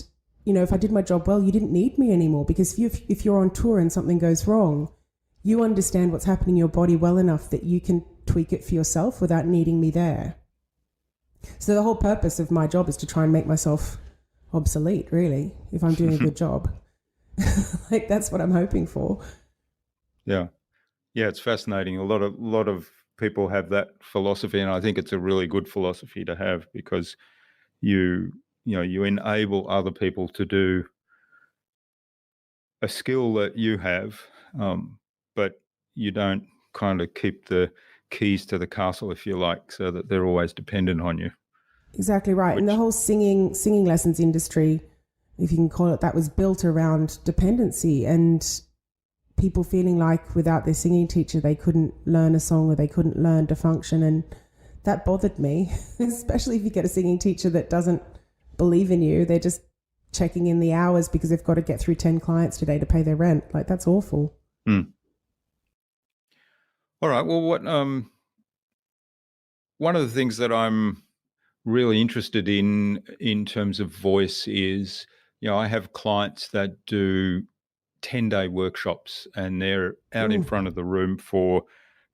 you know, if I did my job well, you didn't need me anymore, because if you're on tour and something goes wrong, you understand what's happening in your body well enough that you can tweak it for yourself without needing me there. So the whole purpose of my job is to try and make myself obsolete, really, if I'm doing a good job. Like, that's what I'm hoping for. Yeah, it's fascinating. A lot of people have that philosophy, and I think it's a really good philosophy to have, because you enable other people to do a skill that you have, but you don't kind of keep the keys to the castle, if you like, so that they're always dependent on you. Exactly right. And the whole singing lessons industry, if you can call it that, was built around dependency and people feeling like without their singing teacher they couldn't learn a song or they couldn't learn to function. And that bothered me, especially if you get a singing teacher that doesn't believe in you. They're just checking in the hours because they've got to get through 10 clients today to pay their rent. Like, that's awful. All right. Well, one of the things that I'm really interested in terms of voice is, you know, I have clients that do 10-day workshops, and they're out in front of the room for,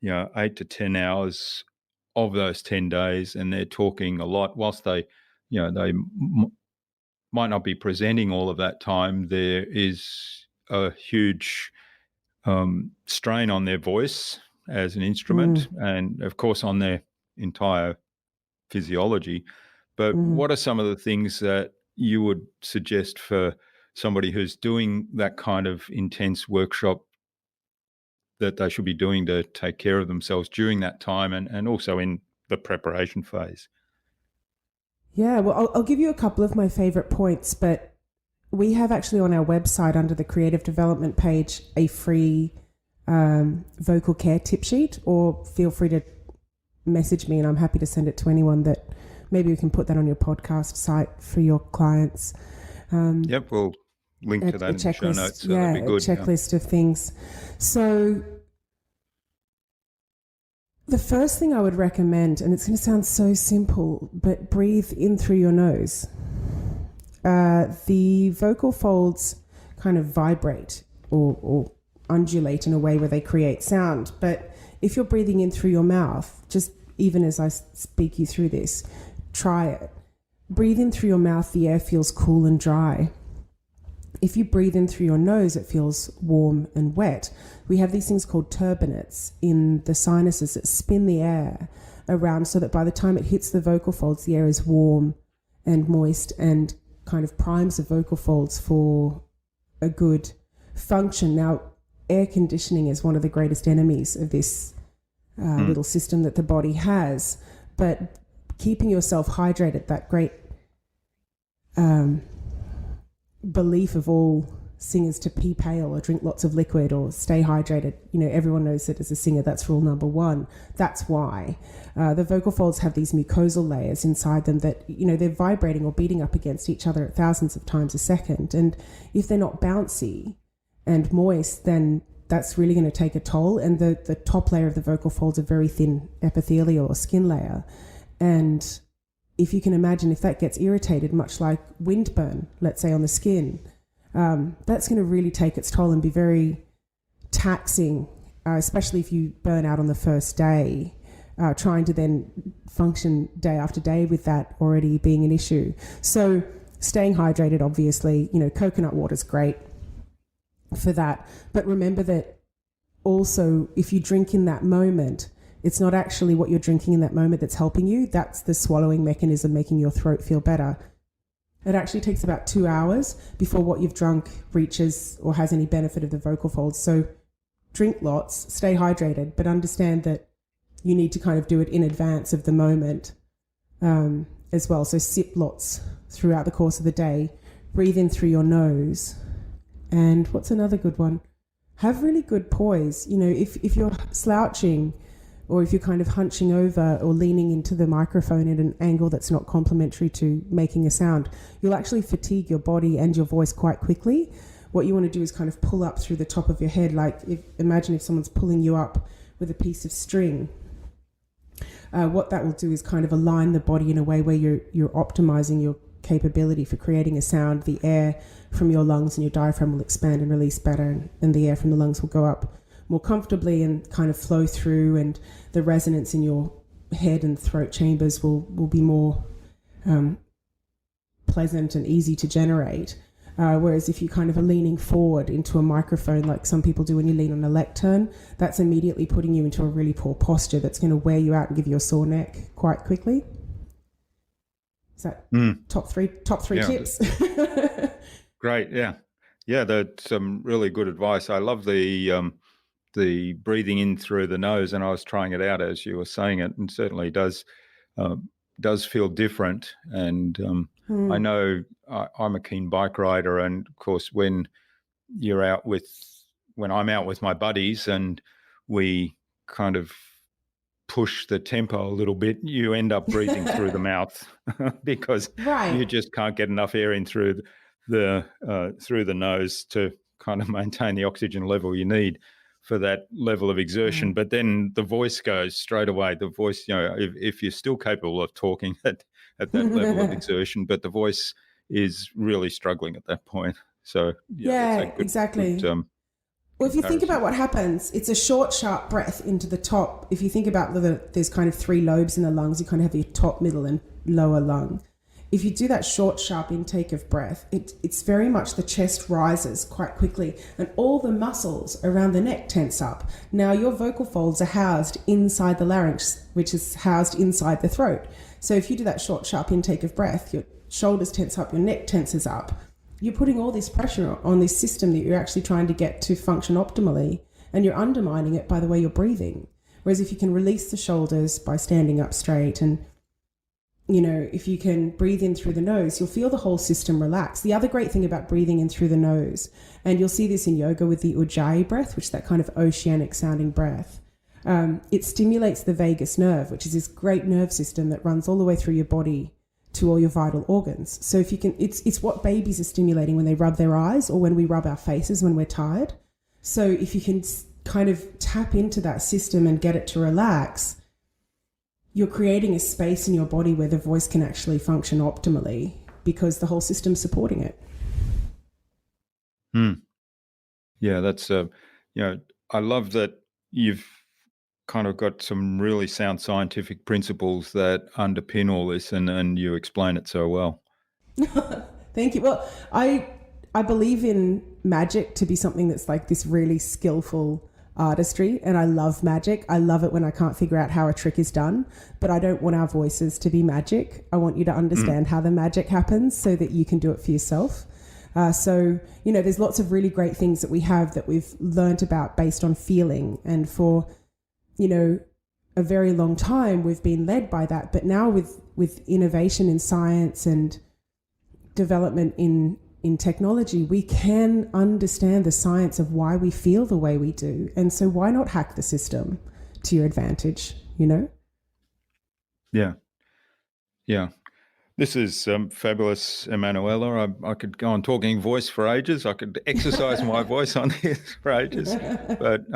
you know, 8 to 10 hours of those 10 days, and they're talking a lot. Whilst they might not be presenting all of that time, there is a huge strain on their voice as an instrument, and of course on their entire physiology. But what are some of the things that you would suggest for somebody who's doing that kind of intense workshop that they should be doing to take care of themselves during that time and also in the preparation phase? Yeah, well, I'll give you a couple of my favorite points, but we have actually on our website under the creative development page a free vocal care tip sheet, or feel free to message me and I'm happy to send it to anyone. That maybe we can put that on your podcast site for your clients. Yep, we'll link to that in the show notes. So that'd be good. A checklist of things. So the first thing I would recommend, and it's going to sound so simple, but breathe in through your nose. The vocal folds kind of vibrate or undulate in a way where they create sound. But if you're breathing in through your mouth, just even as I speak you through this, try it. Breathe in through your mouth, the air feels cool and dry. If you breathe in through your nose, it feels warm and wet. We have these things called turbinates in the sinuses that spin the air around so that by the time it hits the vocal folds, the air is warm and moist and kind of primes the vocal folds for a good function. Now, air conditioning is one of the greatest enemies of this little system that the body has, but keeping yourself hydrated, that great belief of all singers to pee pale or drink lots of liquid or stay hydrated. You know, everyone knows that as a singer, that's rule number one. That's why the vocal folds have these mucosal layers inside them that, you know, they're vibrating or beating up against each other at thousands of times a second. And if they're not bouncy and moist, then that's really going to take a toll. And the top layer of the vocal folds are very thin epithelial or skin layer. And if you can imagine, if that gets irritated, much like windburn, let's say on the skin, that's going to really take its toll and be very taxing, especially if you burn out on the first day, trying to then function day after day with that already being an issue. So staying hydrated, obviously, you know, coconut water is great for that. But remember that also, if you drink in that moment, it's not actually what you're drinking in that moment that's helping you. That's the swallowing mechanism making your throat feel better. It actually takes about 2 hours before what you've drunk reaches or has any benefit of the vocal folds. So drink lots, stay hydrated, but understand that you need to kind of do it in advance of the moment as well. So sip lots throughout the course of the day. Breathe in through your nose. And what's another good one? Have really good poise. You know, if you're slouching or if you're kind of hunching over or leaning into the microphone at an angle that's not complementary to making a sound, you'll actually fatigue your body and your voice quite quickly. What you want to do is kind of pull up through the top of your head. Like imagine if someone's pulling you up with a piece of string. What that will do is kind of align the body in a way where you're optimizing your capability for creating a sound. The air from your lungs and your diaphragm will expand and release better, and the air from the lungs will go up more comfortably and kind of flow through, and the resonance in your head and throat chambers will be more pleasant and easy to generate. Whereas if you kind of are leaning forward into a microphone like some people do when you lean on a lectern, that's immediately putting you into a really poor posture that's going to wear you out and give you a sore neck quite quickly. Is that top three tips? Great, yeah. Yeah, that's some really good advice. I love the breathing in through the nose, and I was trying it out as you were saying it, and certainly does feel different. And I know I'm a keen bike rider, and of course when I'm out with my buddies and we kind of push the tempo a little bit, you end up breathing through the mouth because you just can't get enough air in through the nose to kind of maintain the oxygen level you need for that level of exertion. But then the voice goes straight away. The voice, you know, if you're still capable of talking at that level of exertion, but the voice is really struggling at that point. So exactly. Well, if you think about what happens, it's a short, sharp breath into the top. If you think about there's kind of 3 lobes in the lungs, you kind of have your top, middle, and lower lung. If you do that short, sharp intake of breath, it's very much the chest rises quite quickly and all the muscles around the neck tense up. Now, your vocal folds are housed inside the larynx, which is housed inside the throat. So if you do that short, sharp intake of breath, your shoulders tense up, your neck tenses up. You're putting all this pressure on this system that you're actually trying to get to function optimally, and you're undermining it by the way you're breathing. Whereas if you can release the shoulders by standing up straight, and if you can breathe in through the nose, you'll feel the whole system relax. The other great thing about breathing in through the nose, and you'll see this in yoga with the Ujjayi breath, which is that kind of oceanic sounding breath, it stimulates the vagus nerve, which is this great nerve system that runs all the way through your body to all your vital organs. So if you can, it's what babies are stimulating when they rub their eyes or when we rub our faces when we're tired. So if you can kind of tap into that system and get it to relax, you're creating a space in your body where the voice can actually function optimally because the whole system's supporting it. Yeah, that's I love that you've kind of got some really sound scientific principles that underpin all this, and you explain it so well. Thank you. Well, I believe in magic to be something that's like this really skillful artistry, and I love magic. I love it when I can't figure out how a trick is done, but I don't want our voices to be magic. I want you to understand how the magic happens so that you can do it for yourself. So there's lots of really great things that we have that we've learned about based on feeling, and for a very long time we've been led by that. But now with innovation in science and development in technology, we can understand the science of why we feel the way we do. And so why not hack the system to your advantage, Yeah. This is fabulous, Emmanuella. I could go on talking voice for ages. I could exercise my voice on this for ages. But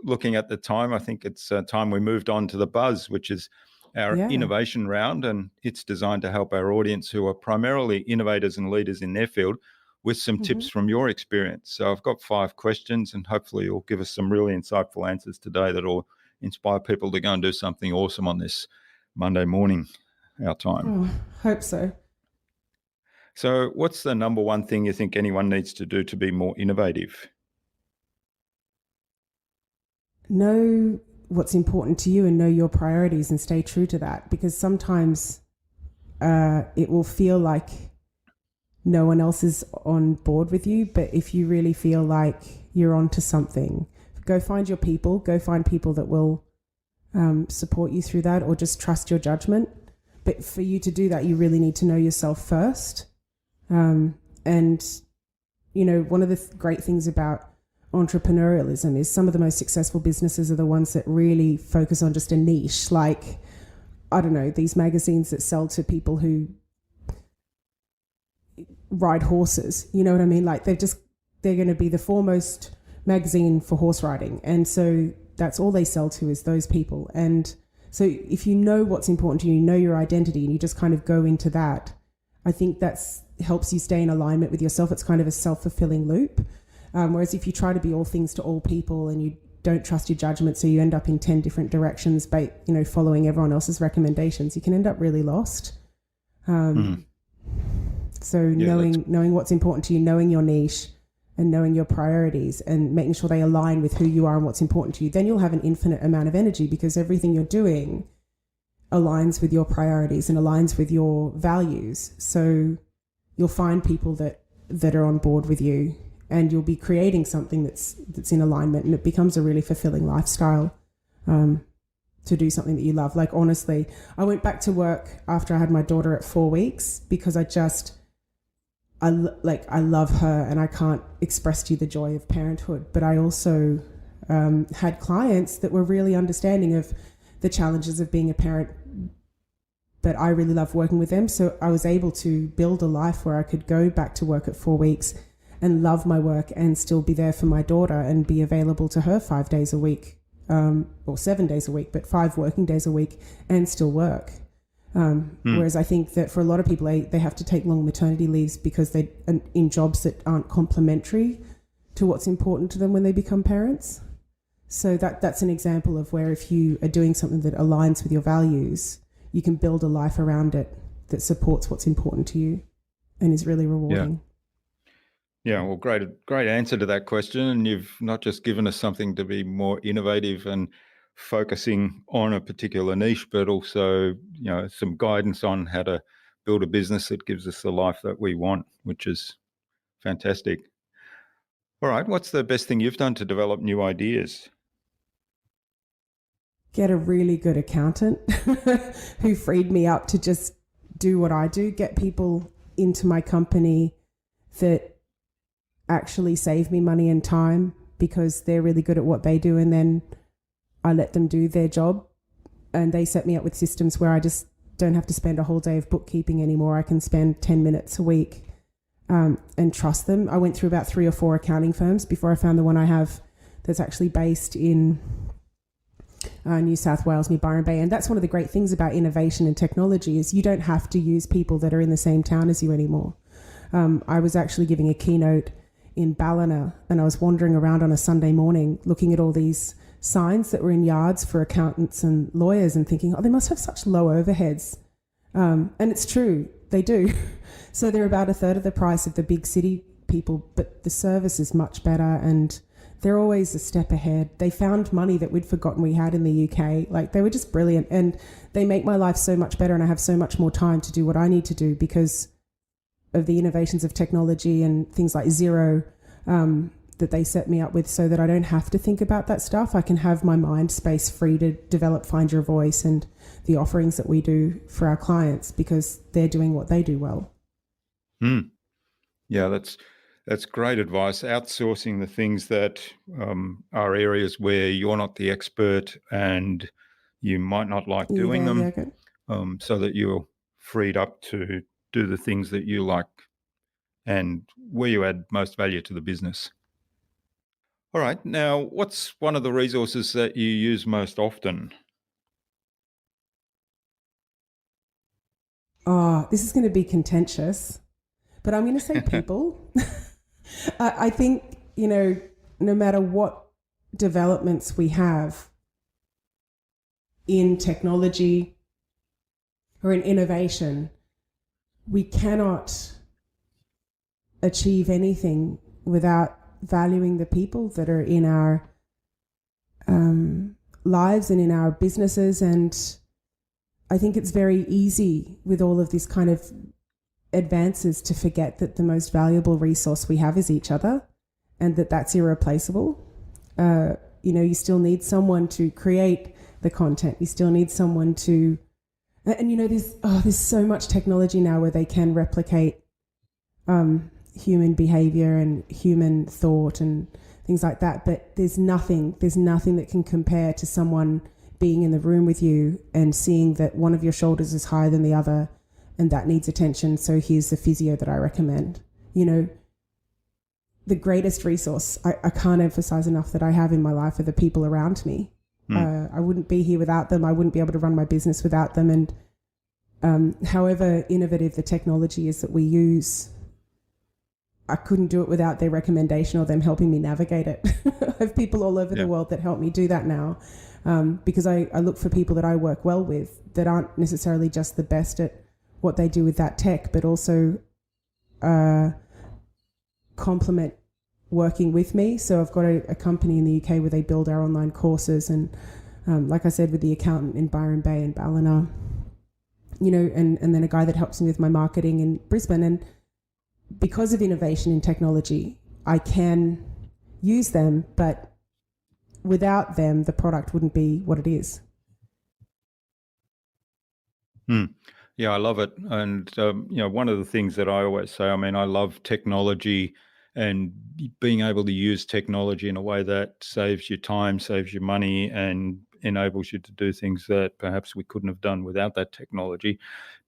looking at the time, I think it's time we moved on to the buzz, which is our innovation round, and it's designed to help our audience, who are primarily innovators and leaders in their field, with some tips from your experience. So I've got 5 questions, and hopefully you'll give us some really insightful answers today that will inspire people to go and do something awesome on this Monday morning, our time. Hope so. So what's the number one thing you think anyone needs to do to be more innovative? Know what's important to you and know your priorities and stay true to that, because sometimes it will feel like no one else is on board with you. But if you really feel like you're onto something, go find your people, go find people that will support you through that, or just trust your judgment. But for you to do that, you really need to know yourself first. And one of the great things about entrepreneurialism is some of the most successful businesses are the ones that really focus on just a niche, like, I don't know, these magazines that sell to people who ride horses, you know what I mean? Like they're going to be the foremost magazine for horse riding, and so that's all they sell to is those people. And so if you know what's important to you, you know your identity, and you just kind of go into that, I think that's helps you stay in alignment with yourself. It's kind of a self-fulfilling loop. Whereas if you try to be all things to all people and you don't trust your judgment, so you end up in 10 different directions, following everyone else's recommendations, you can end up really lost. So knowing what's important to you, knowing your niche and knowing your priorities and making sure they align with who you are and what's important to you, then you'll have an infinite amount of energy, because everything you're doing aligns with your priorities and aligns with your values. So you'll find people that are on board with you, and you'll be creating something that's in alignment, and it becomes a really fulfilling lifestyle to do something that you love. Like, honestly, I went back to work after I had my daughter at 4 weeks because I love her, and I can't express to you the joy of parenthood. But I also had clients that were really understanding of the challenges of being a parent, but I really love working with them. So I was able to build a life where I could go back to work at 4 weeks and love my work and still be there for my daughter and be available to her 5 days a week, or 7 days a week, but 5 working days a week, and still work. Whereas I think that for a lot of people, they have to take long maternity leaves because they're in jobs that aren't complementary to what's important to them when they become parents. So that's an example of where if you are doing something that aligns with your values, you can build a life around it that supports what's important to you and is really rewarding. Yeah, well, great answer to that question. And you've not just given us something to be more innovative and focusing on a particular niche, but also, some guidance on how to build a business that gives us the life that we want, which is fantastic. All right, what's the best thing you've done to develop new ideas? Get a really good accountant who freed me up to just do what I do, get people into my company that actually save me money and time because they're really good at what they do, and then I let them do their job, and they set me up with systems where I just don't have to spend a whole day of bookkeeping anymore. I can spend 10 minutes a week and trust them. I went through about 3 or 4 accounting firms before I found the one I have that's actually based in New South Wales, near Byron Bay. And that's one of the great things about innovation and technology is you don't have to use people that are in the same town as you anymore. I was actually giving a keynote in Ballina, and I was wandering around on a Sunday morning looking at all these signs that were in yards for accountants and lawyers and thinking, oh, they must have such low overheads. And it's true, they do. So they're about a third of the price of the big city people, but the service is much better and they're always a step ahead. They found money that we'd forgotten we had in the UK. Like, they were just brilliant, and they make my life so much better, and I have so much more time to do what I need to do because of the innovations of technology and things like Xero that they set me up with, so that I don't have to think about that stuff. I can have my mind space free to develop Find Your Voice and the offerings that we do for our clients because they're doing what they do well. Yeah, that's great advice. Outsourcing the things that are areas where you're not the expert and you might not like doing them, so that you're freed up to do the things that you like and where you add most value to the business. All right. Now, what's one of the resources that you use most often? Oh, this is going to be contentious, but I'm going to say people. I think, no matter what developments we have in technology or in innovation, we cannot achieve anything without valuing the people that are in our lives and in our businesses. And I think it's very easy with all of this kind of advances to forget that the most valuable resource we have is each other, and that's irreplaceable. You still need someone to create the content. You still need someone to, and there's so much technology now where they can replicate human behavior and human thought and things like that. But there's nothing that can compare to someone being in the room with you and seeing that one of your shoulders is higher than the other and that needs attention. So here's the physio that I recommend. The greatest resource I can't emphasize enough that I have in my life are the people around me. I wouldn't be here without them. I wouldn't be able to run my business without them. And however innovative the technology is that we use, I couldn't do it without their recommendation or them helping me navigate it. I have people all over the world that help me do that now, because I look for people that I work well with that aren't necessarily just the best at what they do with that tech, but also complement working with me. So I've got a company in the UK where they build our online courses, and like I said, with the accountant in Byron Bay and Ballina, and then a guy that helps me with my marketing in Brisbane. And because of innovation in technology, I can use them, but without them, the product wouldn't be what it is. Yeah, I love it. And, one of the things that I always say, I love technology and being able to use technology in a way that saves you time, saves you money, and enables you to do things that perhaps we couldn't have done without that technology.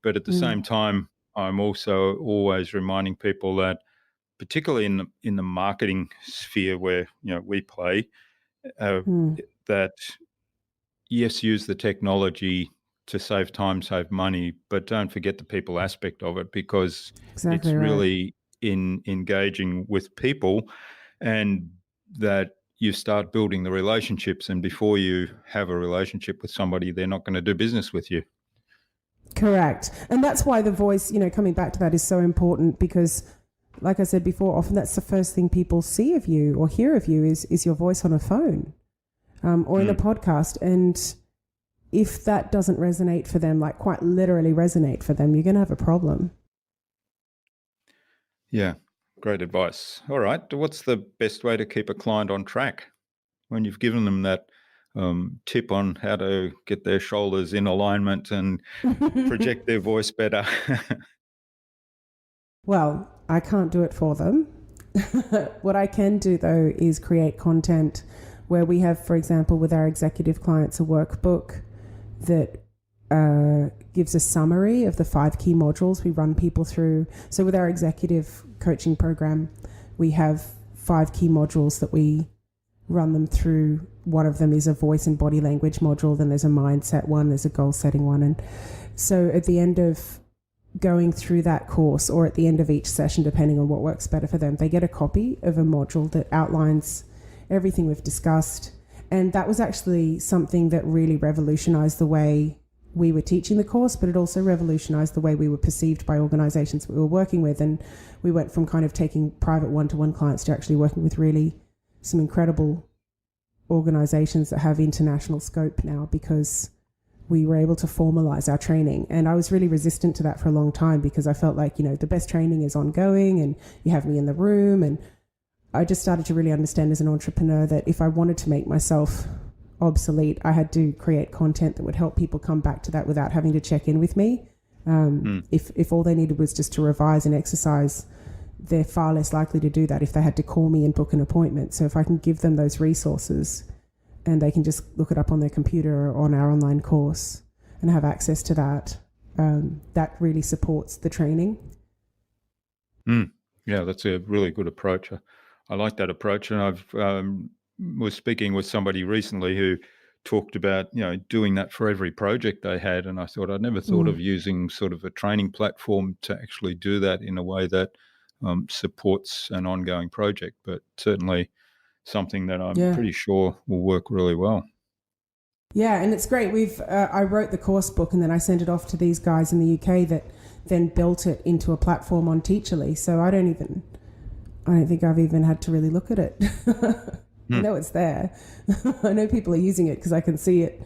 But at the same time, I'm also always reminding people that, particularly in the marketing sphere where we play, that yes, use the technology to save time, save money, but don't forget the people aspect of it, because it's really in engaging with people, and that you start building the relationships, and before you have a relationship with somebody, they're not going to do business with you. Correct. And that's why the voice, coming back to that, is so important, because like I said before, often that's the first thing people see of you or hear of you is your voice on a phone or in a podcast. And if that doesn't resonate for them, like quite literally resonate for them, you're going to have a problem. Yeah, great advice. All right, what's the best way to keep a client on track when you've given them that tip on how to get their shoulders in alignment and project their voice better? Well, I can't do it for them. What I can do, though, is create content where we have, for example, with our executive clients, a workbook that gives a summary of the 5 key modules we run people through. So with our executive coaching program, we have 5 key modules that we run them through. One of them is a voice and body language module. Then there's a mindset one, there's a goal setting one. And so at the end of going through that course, or at the end of each session, depending on what works better for them, they get a copy of a module that outlines everything we've discussed. And that was actually something that really revolutionized the way we were teaching the course, but it also revolutionized the way we were perceived by organizations we were working with. And we went from kind of taking private one-to-one clients to actually working with really some incredible organizations that have international scope now, because we were able to formalize our training. And I was really resistant to that for a long time, because I felt like, the best training is ongoing and you have me in the room. And I just started to really understand as an entrepreneur that if I wanted to make myself obsolete, I had to create content that would help people come back to that without having to check in with me. If all they needed was just to revise and exercise, they're far less likely to do that if they had to call me and book an appointment. So if I can give them those resources and they can just look it up on their computer or on our online course and have access to that, that really supports the training. Yeah, that's a really good approach. I like that approach. And I've was speaking with somebody recently who talked about, doing that for every project they had. And I thought, I'd never thought of using sort of a training platform to actually do that in a way that supports an ongoing project, but certainly something that I'm pretty sure will work really well. Yeah, and it's great. I wrote the course book and then I sent it off to these guys in the UK that then built it into a platform on Teacherly. So I don't think I've even had to really look at it. I know it's there. I know people are using it because I can see it.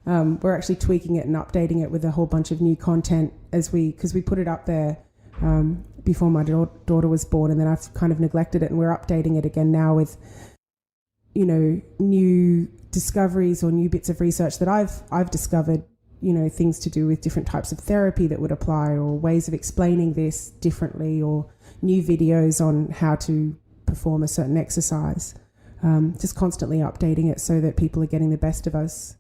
We're actually tweaking it and updating it with a whole bunch of new content because we put it up there before my daughter was born, and then I've kind of neglected it, and we're updating it again now with new discoveries or new bits of research that I've discovered, things to do with different types of therapy that would apply, or ways of explaining this differently, or new videos on how to perform a certain exercise. Just constantly updating it so that people are getting the best of us,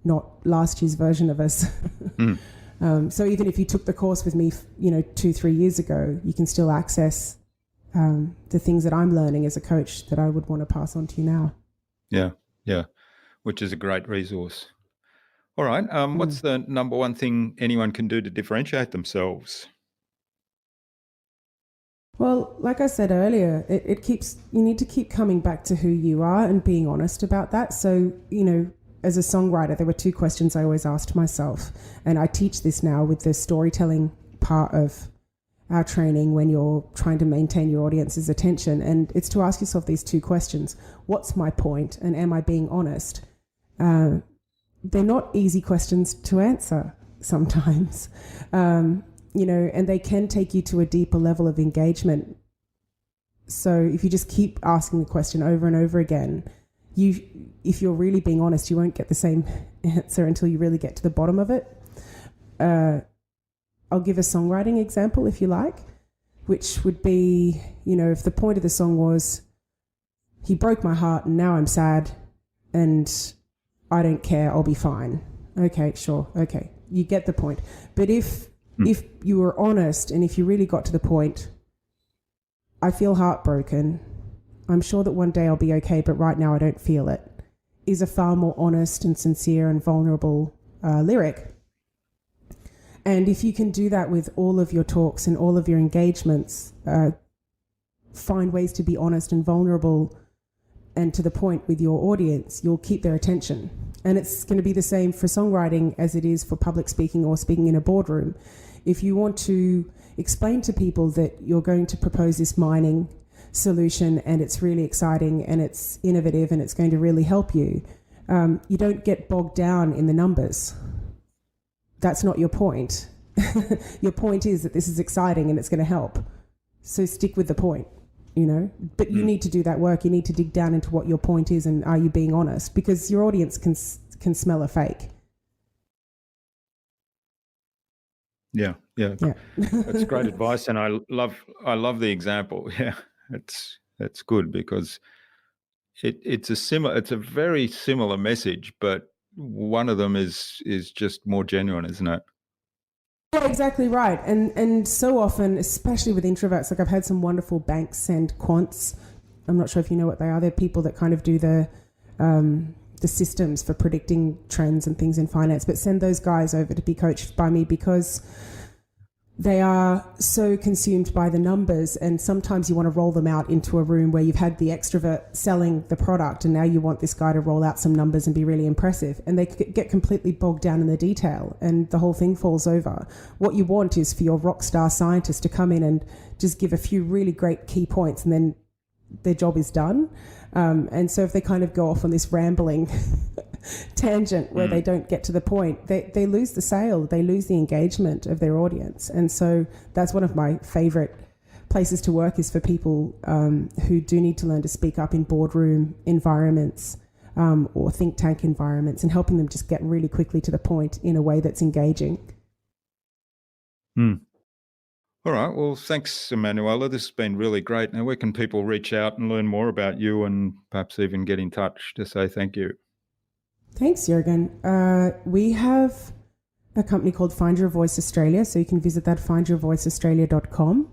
not last year's version of us. So even if you took the course with me, 2-3 years ago, you can still access the things that I'm learning as a coach that I would want to pass on to you now. Yeah, which is a great resource. All right, what's the number one thing anyone can do to differentiate themselves? Well, like I said earlier, you need to keep coming back to who you are and being honest about that. So, as a songwriter, there were 2 questions I always asked myself, and I teach this now with the storytelling part of our training when you're trying to maintain your audience's attention. And it's to ask yourself these 2 questions. What's my point? And am I being honest? They're not easy questions to answer sometimes, and they can take you to a deeper level of engagement. So if you just keep asking the question over and over again, if you're really being honest, you won't get the same answer until you really get to the bottom of it. I'll give a songwriting example if you like, which would be, if the point of the song was, he broke my heart and now I'm sad and I don't care, I'll be fine. Okay, sure. Okay. You get the point. But if you were honest and if you really got to the point, I feel heartbroken, I'm sure that one day I'll be okay, but right now I don't feel it, is a far more honest and sincere and vulnerable lyric. And if you can do that with all of your talks and all of your engagements, find ways to be honest and vulnerable and to the point with your audience, you'll keep their attention. And it's going to be the same for songwriting as it is for public speaking or speaking in a boardroom. If you want to explain to people that you're going to propose this mining solution and it's really exciting and it's innovative and it's going to really help you, You don't get bogged down in the numbers. That's not your point. Your point is that this is exciting and it's going to help. So stick with the point, But you need to do that work. You need to dig down into what your point is and are you being honest? Because your audience can smell a fake. Yeah. That's great advice, and I love the example. Yeah, that's good because it's a very similar message, but one of them is just more genuine, isn't it? Yeah, exactly right. And so often, especially with introverts, like I've had some wonderful banks and quants. I'm not sure if you know what they are. They're people that kind of do the systems for predicting trends and things in finance, but send those guys over to be coached by me because they are so consumed by the numbers, and sometimes you want to roll them out into a room where you've had the extrovert selling the product and now you want this guy to roll out some numbers and be really impressive, and they get completely bogged down in the detail and the whole thing falls over. What you want is for your rock star scientist to come in and just give a few really great key points and then their job is done. And so if they kind of go off on this rambling tangent where they don't get to the point, they lose the sale, they lose the engagement of their audience. And so that's one of my favorite places to work, is for people who do need to learn to speak up in boardroom environments or think tank environments, and helping them just get really quickly to the point in a way that's engaging. All right. Well, thanks, Emmanuella. This has been really great. Now, where can people reach out and learn more about you and perhaps even get in touch to say thank you? Thanks, Jürgen. We have a company called Find Your Voice Australia, so you can visit that, findyourvoiceaustralia.com.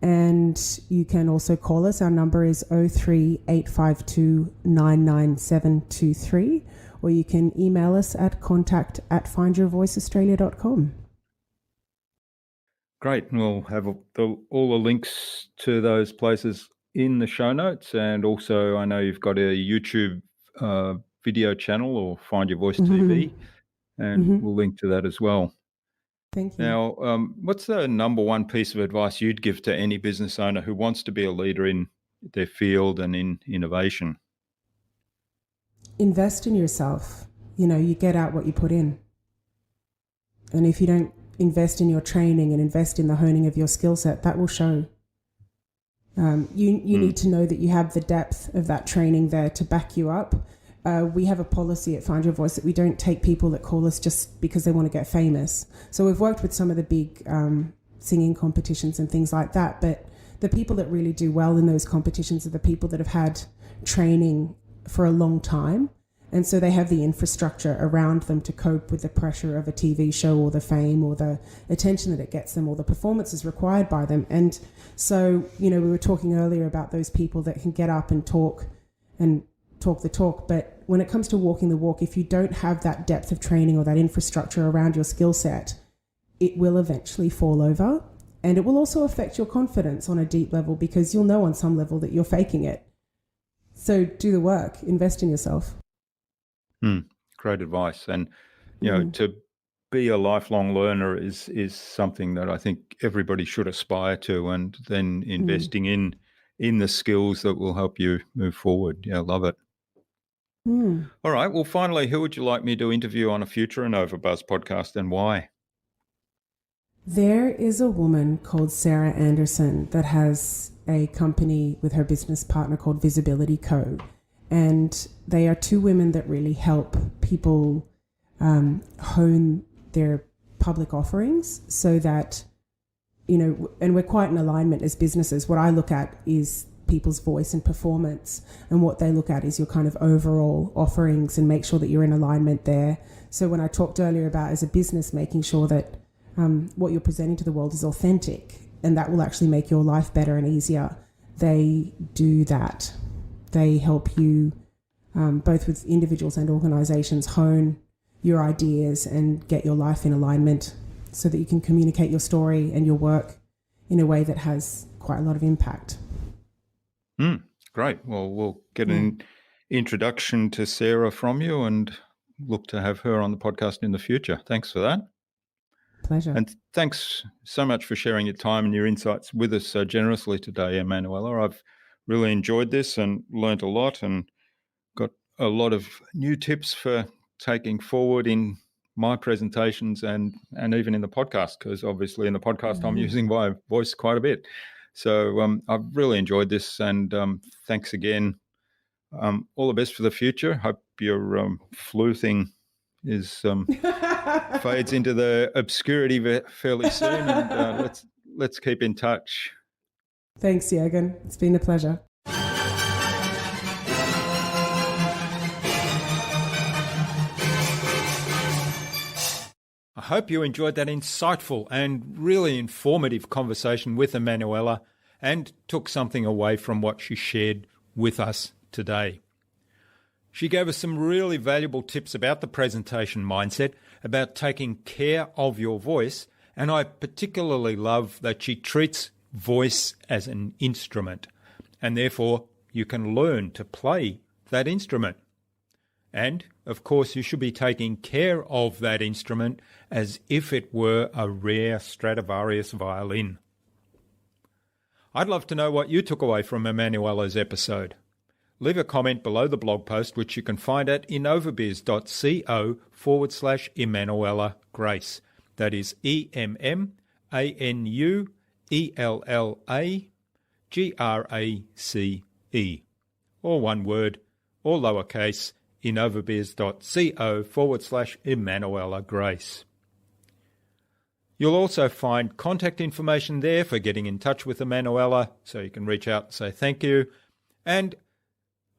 And you can also call us. Our number is 03852 99723, or you can email us at contact@findyourvoiceaustralia.com. Great. And we'll have all the links to those places in the show notes. And also, I know you've got a YouTube video channel, or Find Your Voice TV, and we'll link to that as well. Thank you. Now, what's the number one piece of advice you'd give to any business owner who wants to be a leader in their field and in innovation? Invest in yourself. You get out what you put in. And if you don't invest in your training and invest in the honing of your skill set, that will show. You need to know that you have the depth of that training there to back you up. We have a policy at Find Your Voice that we don't take people that call us just because they want to get famous. So we've worked with some of the big singing competitions and things like that, but the people that really do well in those competitions are the people that have had training for a long time. And so they have the infrastructure around them to cope with the pressure of a TV show, or the fame, or the attention that it gets them, or the performances required by them. And so, we were talking earlier about those people that can get up and talk the talk. But when it comes to walking the walk, if you don't have that depth of training or that infrastructure around your skill set, it will eventually fall over. And it will also affect your confidence on a deep level, because you'll know on some level that you're faking it. So do the work, invest in yourself. Great advice. And, to be a lifelong learner is something that I think everybody should aspire to, and then investing in the skills that will help you move forward. Yeah, love it. All right. Well, finally, who would you like me to interview on a future InnovaBuzz podcast, and why? There is a woman called Sarah Anderson that has a company with her business partner called Visibility Co. And they are two women that really help people hone their public offerings, so that, and we're quite in alignment as businesses. What I look at is people's voice and performance, and what they look at is your kind of overall offerings, and make sure that you're in alignment there. So when I talked earlier about, as a business, making sure that what you're presenting to the world is authentic, and that will actually make your life better and easier, they do that. They help you, both with individuals and organizations, hone your ideas and get your life in alignment, so that you can communicate your story and your work in a way that has quite a lot of impact. Great. Well, we'll get an introduction to Sarah from you, and look to have her on the podcast in the future. Thanks for that. Pleasure. And thanks so much for sharing your time and your insights with us so generously today, Emmanuella. I've really enjoyed this and learnt a lot, and got a lot of new tips for taking forward in my presentations and even in the podcast, because obviously in the podcast I'm using my voice quite a bit. So I've really enjoyed this, and thanks again. All the best for the future. Hope your flu thing is fades into the obscurity fairly soon, and let's keep in touch. Thanks, Jürgen. It's been a pleasure. I hope you enjoyed that insightful and really informative conversation with Emmanuella and took something away from what she shared with us today. She gave us some really valuable tips about the presentation mindset, about taking care of your voice, and I particularly love that she treats voice as an instrument, and therefore you can learn to play that instrument. And, of course, you should be taking care of that instrument as if it were a rare Stradivarius violin. I'd love to know what you took away from Emmanuella's episode. Leave a comment below the blog post, which you can find at innovabiz.co/Emmanuella Grace. That is EMMANUELLAGRACE. All one word, all lowercase, innovabiz.co/Emmanuella Grace. You'll also find contact information there for getting in touch with Emmanuella, so you can reach out and say thank you, and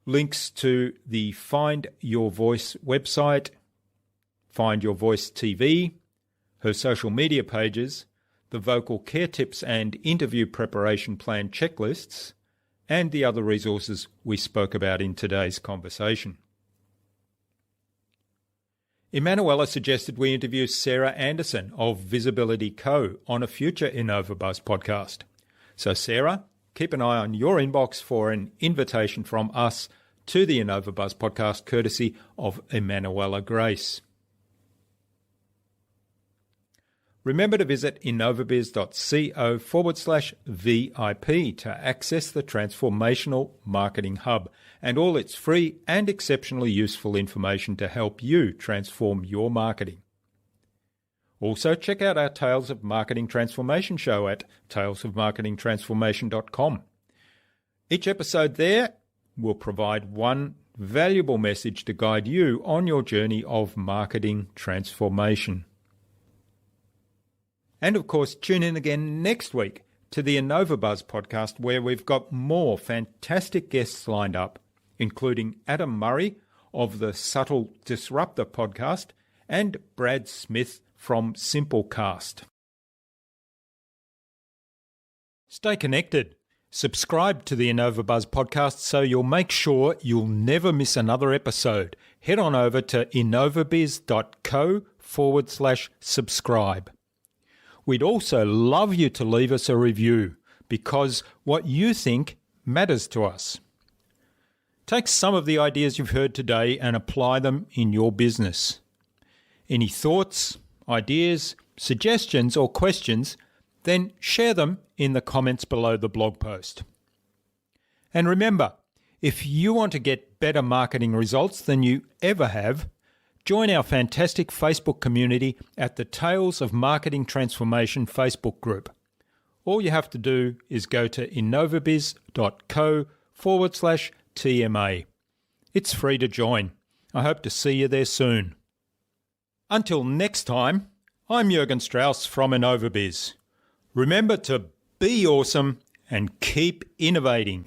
links to the Find Your Voice website, Find Your Voice TV, her social media pages, the vocal care tips and interview preparation plan checklists, and the other resources we spoke about in today's conversation. Emmanuella suggested we interview Sarah Anderson of Visibility Co. on a future InnovaBuzz podcast. So Sarah, keep an eye on your inbox for an invitation from us to the InnovaBuzz podcast courtesy of Emmanuella Grace. Remember to visit innovabiz.co/VIP to access the Transformational Marketing Hub and all its free and exceptionally useful information to help you transform your marketing. Also, check out our Tales of Marketing Transformation show at talesofmarketingtransformation.com. Each episode there will provide one valuable message to guide you on your journey of marketing transformation. And of course, tune in again next week to the InnovaBuzz podcast, where we've got more fantastic guests lined up, including Adam Murray of the Subtle Disruptor podcast and Brad Smith from Simplecast. Stay connected. Subscribe to the InnovaBuzz podcast so you'll make sure you'll never miss another episode. Head on over to innovabiz.co/subscribe. We'd also love you to leave us a review, because what you think matters to us. Take some of the ideas you've heard today and apply them in your business. Any thoughts, ideas, suggestions or questions, then share them in the comments below the blog post. And remember, if you want to get better marketing results than you ever have, join our fantastic Facebook community at the Tales of Marketing Transformation Facebook group. All you have to do is go to innovabiz.co/TMA. It's free to join. I hope to see you there soon. Until next time, I'm Jürgen Strauss from InnovaBizz. Remember to be awesome and keep innovating.